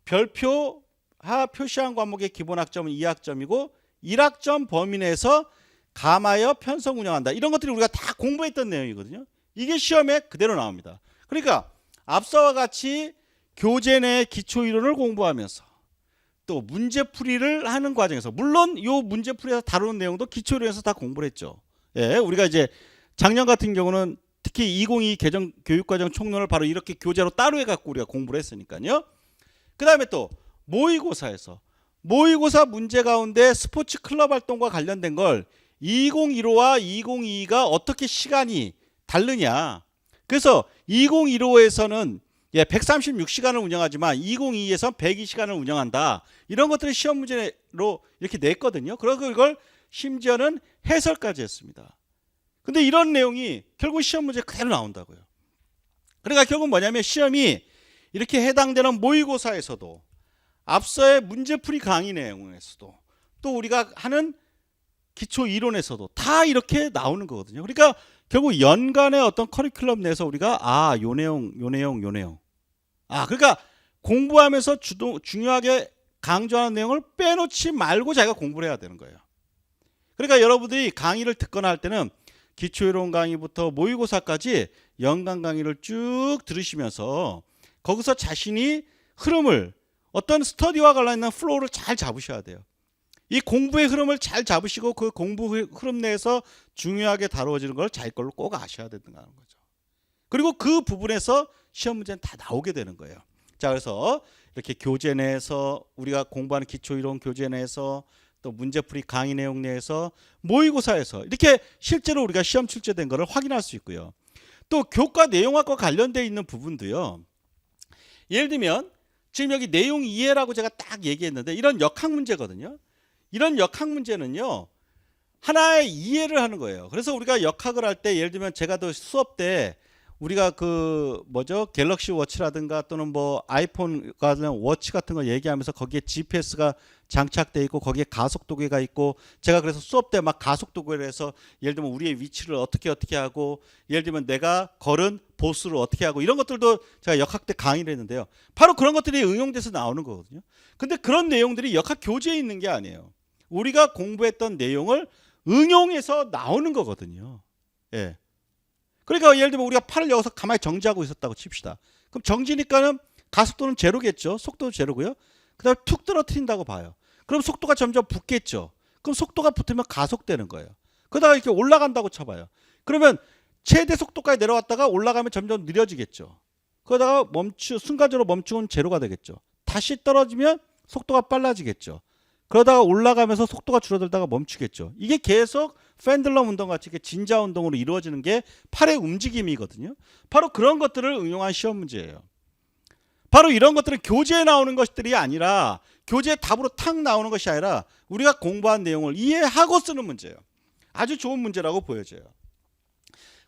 Speaker 1: 별표하 표시한 과목의 기본학점은 2학점이고 1학점 범위 내에서 감하여 편성 운영한다. 이런 것들이 우리가 다 공부했던 내용이거든요. 이게 시험에 그대로 나옵니다. 그러니까 앞서와 같이 교재 내 기초이론을 공부하면서 또 문제풀이를 하는 과정에서 물론 이 문제풀이에서 다루는 내용도 기초이론에서 다 공부를 했죠. 예, 우리가 이제 작년 같은 경우는 특히 2022 개정 교육과정 총론을 바로 이렇게 교재로 따로 해갖고 우리가 공부를 했으니까요. 그 다음에 또 모의고사에서 모의고사 문제 가운데 스포츠 클럽 활동과 관련된 걸 2015와 2022가 어떻게 시간이 다르냐. 그래서 2015에서는 136시간을 운영하지만 2022에서 102시간을 운영한다. 이런 것들을 시험 문제로 이렇게 냈거든요. 그리고 이걸 심지어는 해설까지 했습니다. 근데 이런 내용이 결국 시험 문제 그대로 나온다고요. 그러니까 결국 뭐냐면 시험이 이렇게 해당되는 모의고사에서도 앞서의 문제풀이 강의 내용에서도 또 우리가 하는 기초 이론에서도 다 이렇게 나오는 거거든요. 그러니까 결국 연간의 어떤 커리큘럼 내에서 우리가 요 내용 그러니까 공부하면서 중요하게 강조하는 내용을 빼놓지 말고 자기가 공부를 해야 되는 거예요. 그러니까 여러분들이 강의를 듣거나 할 때는 기초이론 강의부터 모의고사까지 연간 강의를 쭉 들으시면서 거기서 자신이 흐름을 어떤 스터디와 관련된 플로우를 잘 잡으셔야 돼요. 이 공부의 흐름을 잘 잡으시고 그 공부 흐름 내에서 중요하게 다루어지는 걸 자기 걸로 꼭 아셔야 된다는 거죠. 그리고 그 부분에서 시험 문제는 다 나오게 되는 거예요. 자, 그래서 이렇게 교재 내에서 우리가 공부하는 기초이론 교재 내에서 또 문제풀이 강의 내용 내에서 모의고사에서 이렇게 실제로 우리가 시험 출제된 거를 확인할 수 있고요. 또 교과 내용학과 관련되어 있는 부분도요. 예를 들면 지금 여기 내용 이해라고 제가 딱 얘기했는데 이런 역학 문제거든요. 이런 역학 문제는요. 하나의 이해를 하는 거예요. 그래서 우리가 역학을 할 때 예를 들면 제가 또 수업 때 우리가 갤럭시 워치라든가 또는 뭐 아이폰 관련 워치 같은 거 얘기하면서 거기에 GPS가 장착돼 있고 거기에 가속도계가 있고 제가 그래서 수업 때 막 가속도계를 해서 예를 들면 우리의 위치를 어떻게 하고 예를 들면 내가 걸은 보수를 어떻게 하고 이런 것들도 제가 역학 때 강의를 했는데요. 바로 그런 것들이 응용돼서 나오는 거거든요. 근데 그런 내용들이 역학 교재에 있는 게 아니에요. 우리가 공부했던 내용을 응용해서 나오는 거거든요. 예. 그러니까 예를 들면 우리가 팔을 여기서 가만히 정지하고 있었다고 칩시다. 그럼 정지니까는 가속도는 제로겠죠. 속도도 제로고요. 그 다음에 툭 떨어뜨린다고 봐요. 그럼 속도가 점점 붙겠죠. 그럼 속도가 붙으면 가속되는 거예요. 그러다가 이렇게 올라간다고 쳐봐요. 그러면 최대 속도까지 내려왔다가 올라가면 점점 느려지겠죠. 그러다가 순간적으로 멈추면 제로가 되겠죠. 다시 떨어지면 속도가 빨라지겠죠. 그러다가 올라가면서 속도가 줄어들다가 멈추겠죠. 이게 계속 펜들럼 운동같이 진자 운동으로 이루어지는 게 팔의 움직임이거든요. 바로 그런 것들을 응용한 시험 문제예요. 바로 이런 것들은 교재에 나오는 것들이 아니라 교재 답으로 탁 나오는 것이 아니라 우리가 공부한 내용을 이해하고 쓰는 문제예요. 아주 좋은 문제라고 보여져요.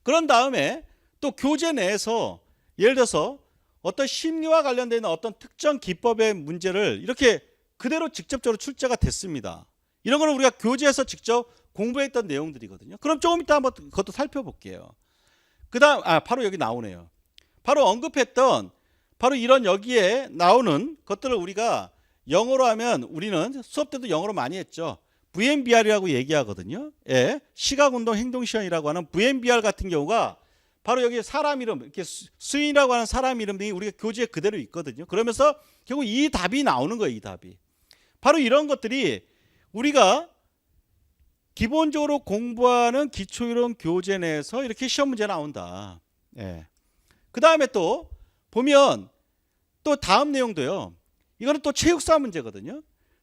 Speaker 1: 그런 다음에 또 교재 내에서 예를 들어서 어떤 심리와 관련된 어떤 특정 기법의 문제를 이렇게 그대로 직접적으로 출제가 됐습니다. 이런 거는 우리가 교재에서 직접 공부했던 내용들이거든요. 그럼 조금 이따 한번 그것도 살펴볼게요. 그 다음 바로 여기 나오네요. 바로 언급했던 바로 이런 여기에 나오는 것들을 우리가 영어로 하면 우리는 수업 때도 영어로 많이 했죠. VMBR이라고 얘기하거든요. 예, 시각운동 행동시험이라고 하는 VMBR 같은 경우가 바로 여기 사람 이름, 이렇게 수인이라고 하는 사람 이름이 우리가 교재에 그대로 있거든요. 그러면서 결국 이 답이 나오는 거예요. 이 답이. 바로 이런 것들이 우리가 기본적으로 공부하는 기초이론 교재 내에서 이렇게 시험 문제 나온다. 예. 그 다음에 또 보면 또 다음 내용도요. 이거는 또 체육사 문제거든요.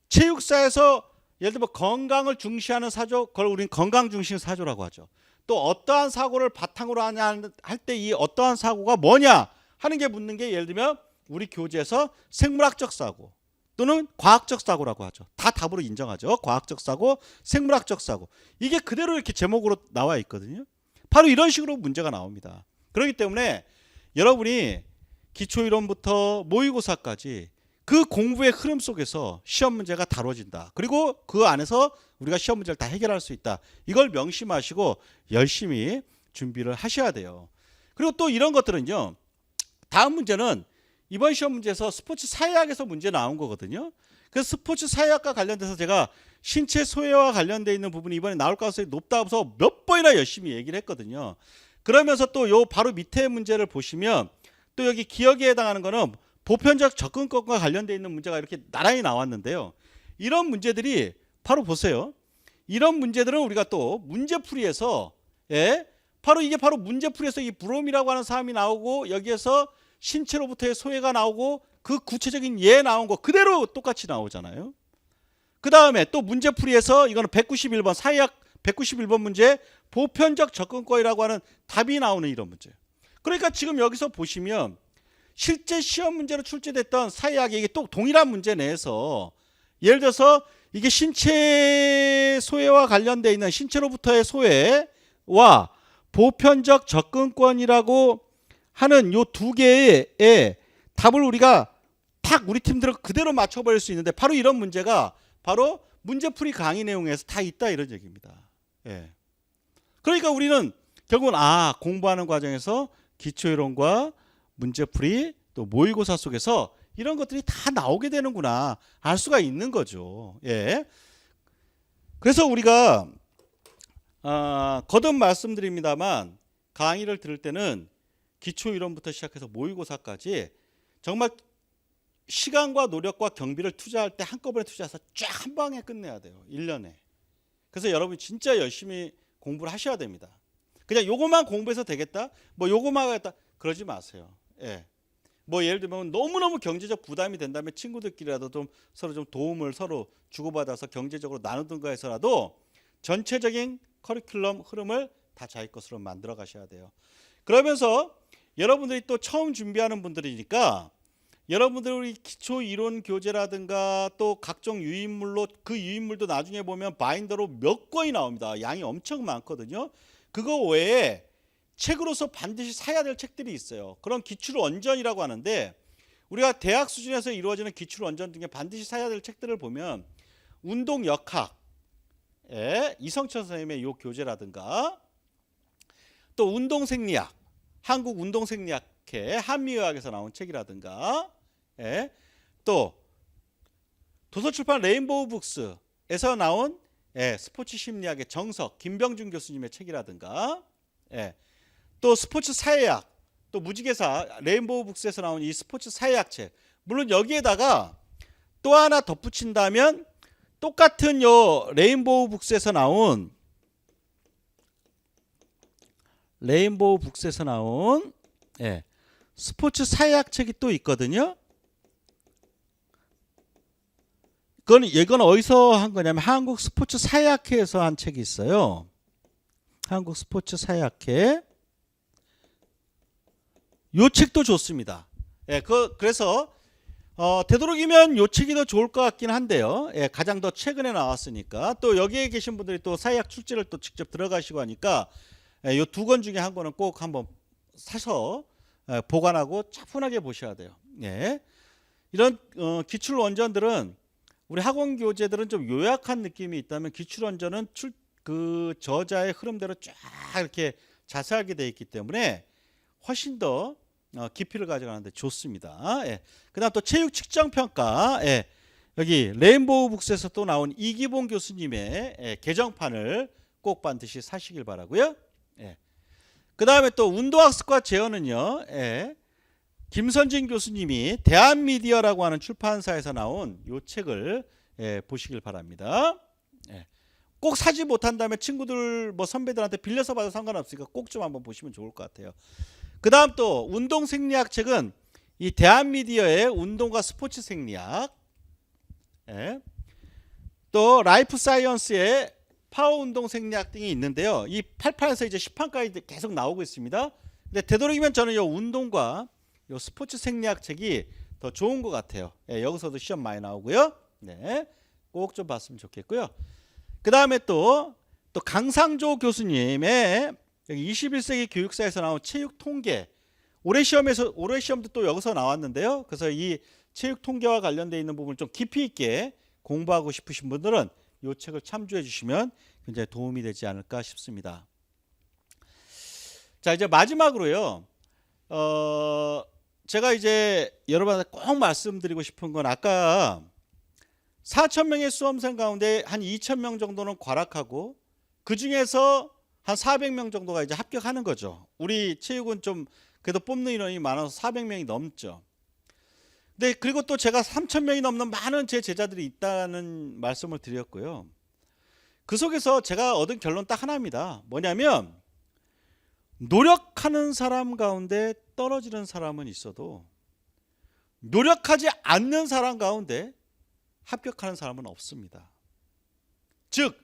Speaker 1: 체육사에서 예를 들면 건강을 중시하는 사조, 그걸 우리는 건강 중심 사조라고 하죠. 또 어떠한 사고를 바탕으로 하냐 할 때 이 어떠한 사고가 뭐냐 하는 게 묻는 게 예를 들면 우리 교재에서 생물학적 사고 또는 과학적 사고라고 하죠. 다 답으로 인정하죠. 과학적 사고, 생물학적 사고. 이게 그대로 이렇게 제목으로 나와 있거든요. 바로 이런 식으로 문제가 나옵니다. 그렇기 때문에 여러분이 기초이론부터 모의고사까지 그 공부의 흐름 속에서 시험 문제가 다뤄진다. 그리고 그 안에서 우리가 시험 문제를 다 해결할 수 있다. 이걸 명심하시고 열심히 준비를 하셔야 돼요. 그리고 또 이런 것들은요. 다음 문제는 이번 시험 문제에서 스포츠 사회학에서 문제 나온 거거든요. 그래서 스포츠 사회학과 관련돼서 제가 신체 소외와 관련돼 있는 부분이 이번에 나올 가능성이 높다고 몇 번이나 열심히 얘기를 했거든요. 그러면서 또 요 바로 밑에 문제를 보시면 또 여기 기억에 해당하는 거는 보편적 접근법과 관련돼 있는 문제가 이렇게 나란히 나왔는데요. 이런 문제들이 바로 보세요. 이런 문제들은 우리가 또 문제풀이에서 바로 이게 바로 문제풀이에서 이 브롬이라고 하는 사람이 나오고 여기에서 신체로부터의 소외가 나오고 그 구체적인 예 나온 거 그대로 똑같이 나오잖아요. 그 다음에 또 문제풀이에서 이거는 191번 사회학 191번 문제 보편적 접근권이라고 하는 답이 나오는 이런 문제예요. 그러니까 지금 여기서 보시면 실제 시험 문제로 출제됐던 사회학이 이게 또 동일한 문제 내에서 예를 들어서 이게 신체 소외와 관련되어 있는 신체로부터의 소외와 보편적 접근권이라고 하는 요 두 개의 답을 우리가 탁 우리 팀들은 그대로 맞춰버릴 수 있는데 바로 이런 문제가 바로 문제풀이 강의 내용에서 다 있다 이런 얘기입니다. 예. 그러니까 우리는 결국은 공부하는 과정에서 기초이론과 문제풀이 또 모의고사 속에서 이런 것들이 다 나오게 되는구나 알 수가 있는 거죠. 예. 그래서 우리가 거듭 말씀드립니다만 강의를 들을 때는 기초이론부터 시작해서 모의고사까지 정말 시간과 노력과 경비를 투자할 때 한꺼번에 투자해서 쫙 한 방에 끝내야 돼요. 1년에. 그래서 여러분이 진짜 열심히 공부를 하셔야 됩니다. 그냥 요것만 공부해서 되겠다? 뭐 요것만 하겠다? 그러지 마세요. 예. 뭐 예를 들면 너무너무 경제적 부담이 된다면 친구들끼리라도 좀 서로 좀 도움을 서로 주고받아서 경제적으로 나누든가 해서라도 전체적인 커리큘럼 흐름을 다 자기 것으로 만들어 가셔야 돼요. 그러면서 여러분들이 또 처음 준비하는 분들이니까 여러분들이 기초 이론 교재라든가 또 각종 유인물로 그 유인물도 나중에 보면 바인더로 몇 권이 나옵니다. 양이 엄청 많거든요. 그거 외에 책으로서 반드시 사야 될 책들이 있어요. 그런 기출 원전이라고 하는데 우리가 대학 수준에서 이루어지는 기출 원전 중에 반드시 사야 될 책들을 보면 운동 역학 이성철 선생님의 요 교재라든가 또 운동생리학 한국 운동생리학회 한미의학에서 나온 책이라든가 또 도서출판 레인보우 북스에서 나온 스포츠 심리학의 정석 김병준 교수님의 책이라든가 또 스포츠 사회학 또 무지개사 레인보우 북스에서 나온 이 스포츠 사회학 책 물론 여기에다가 또 하나 덧붙인다면 똑같은 요 레인보우 북스에서 나온 스포츠 사회학 책이 또 있거든요. 이건 어디서 한 거냐면 한국 스포츠 사회학회에서 한 책이 있어요. 한국 스포츠 사회학회. 요 책도 좋습니다. 그래서 되도록이면 요 책이 더 좋을 것 같긴 한데요. 가장 더 최근에 나왔으니까 또 여기에 계신 분들이 또 사회학 출제를 또 직접 들어가시고 하니까 요 두 권 중에 한 권은 꼭 한번 사서 보관하고 차분하게 보셔야 돼요. 이런 기출 원전들은 우리 학원 교재들은 좀 요약한 느낌이 있다면 기출 원전은 그 저자의 흐름대로 쫙 이렇게 자세하게 되어 있기 때문에 훨씬 더 깊이를 가져가는데 좋습니다. 그다음 또 체육 측정평가 여기 레인보우 북스에서 또 나온 이기봉 교수님의 개정판을 꼭 반드시 사시길 바라고요. 그 다음에 또 운동학습과 재현은요. 김선진 교수님이 대한미디어라고 하는 출판사에서 나온 이 책을 보시길 바랍니다. 꼭 사지 못한다면 친구들 뭐 선배들한테 빌려서 봐도 상관없으니까 꼭 좀 한번 보시면 좋을 것 같아요. 그 다음 또 운동생리학 책은 이 대한미디어의 운동과 스포츠 생리학 또 라이프 사이언스의 파워운동 생리학 등이 있는데요. 이 8판에서 이제 10판까지 계속 나오고 있습니다. 근데 되도록이면 저는 이 운동과 이 스포츠 생리학 책이 더 좋은 것 같아요. 여기서도 시험 많이 나오고요. 꼭 좀 봤으면 좋겠고요. 그 다음에 또 강상조 교수님의 여기 21세기 교육사에서 나온 체육 통계 올해 시험도 또 여기서 나왔는데요. 그래서 이 체육 통계와 관련되어 있는 부분을 좀 깊이 있게 공부하고 싶으신 분들은 이 책을 참조해 주시면 굉장히 도움이 되지 않을까 싶습니다. 자, 이제 마지막으로요. 제가 이제 여러분한테 꼭 말씀드리고 싶은 건 아까 4,000명의 수험생 가운데 한 2,000명 정도는 과락하고 그 중에서 한 400명 정도가 이제 합격하는 거죠. 우리 체육은 좀 그래도 뽑는 인원이 많아서 400명이 넘죠. 네, 그리고 또 제가 3,000명이 넘는 많은 제 제자들이 있다는 말씀을 드렸고요. 그 속에서 제가 얻은 결론 딱 하나입니다. 뭐냐면 노력하는 사람 가운데 떨어지는 사람은 있어도 노력하지 않는 사람 가운데 합격하는 사람은 없습니다. 즉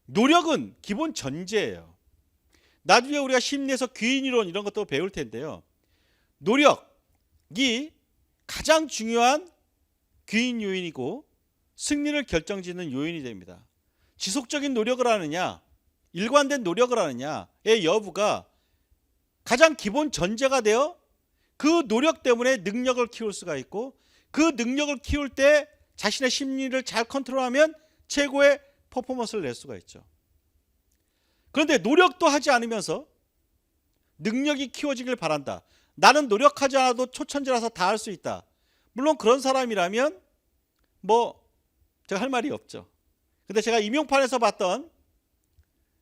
Speaker 1: 노력은 기본 전제예요. 나중에 우리가 심리에서 귀인이론 이런 것도 배울 텐데요. 노력이 가장 중요한 귀인 요인이고 승리를 결정짓는 요인이 됩니다. 지속적인 노력을 하느냐, 일관된 노력을 하느냐의 여부가 가장 기본 전제가 되어 그 노력 때문에 능력을 키울 수가 있고 그 능력을 키울 때 자신의 심리를 잘 컨트롤하면 최고의 퍼포먼스를 낼 수가 있죠. 그런데 노력도 하지 않으면서 능력이 키워지길 바란다. 나는 노력하지 않아도 초천재라서 다 할 수 있다. 물론 그런 사람이라면 제가 할 말이 없죠. 근데 제가 임용판에서 봤던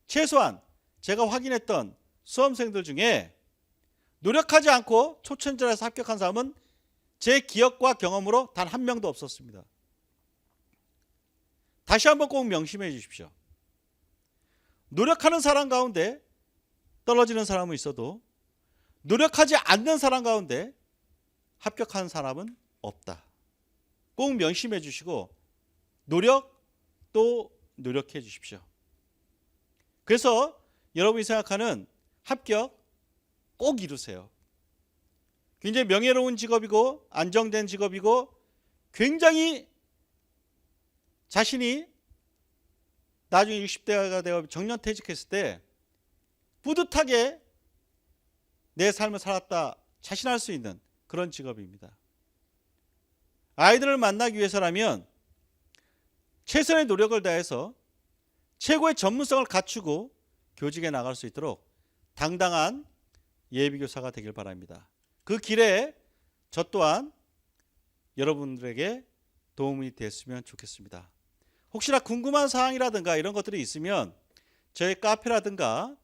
Speaker 1: 최소한 제가 확인했던 수험생들 중에 노력하지 않고 초천재라서 합격한 사람은 제 기억과 경험으로 단 한 명도 없었습니다. 다시 한번 꼭 명심해 주십시오. 노력하는 사람 가운데 떨어지는 사람은 있어도 노력하지 않는 사람 가운데 합격한 사람은 없다. 꼭 명심해 주시고 노력도 노력해 주십시오. 그래서 여러분이 생각하는 합격 꼭 이루세요. 굉장히 명예로운 직업이고 안정된 직업이고 굉장히 자신이 나중에 60대가 되어 정년퇴직했을 때 뿌듯하게 내 삶을 살았다 자신할 수 있는 그런 직업입니다. 아이들을 만나기 위해서라면 최선의 노력을 다해서 최고의 전문성을 갖추고 교직에 나갈 수 있도록 당당한 예비교사가 되길 바랍니다. 그 길에 저 또한 여러분들에게 도움이 됐으면 좋겠습니다. 혹시나 궁금한 사항이라든가 이런 것들이 있으면 저희 카페라든가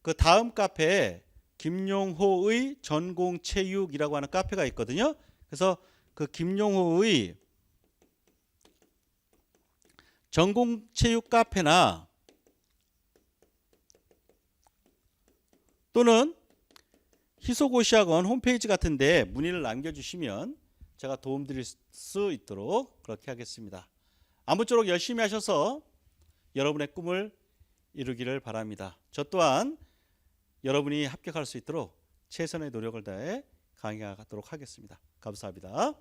Speaker 1: 그 다음 카페에 김용호의 전공체육이라고 하는 카페가 있거든요. 그래서 그 김용호의 전공체육 카페나 또는 희소고시학원 홈페이지 같은데 문의를 남겨주시면 제가 도움드릴 수 있도록 그렇게 하겠습니다. 아무쪼록 열심히 하셔서 여러분의 꿈을 이루기를 바랍니다. 저 또한 여러분이 합격할 수 있도록 최선의 노력을 다해 강의하도록 하겠습니다. 감사합니다.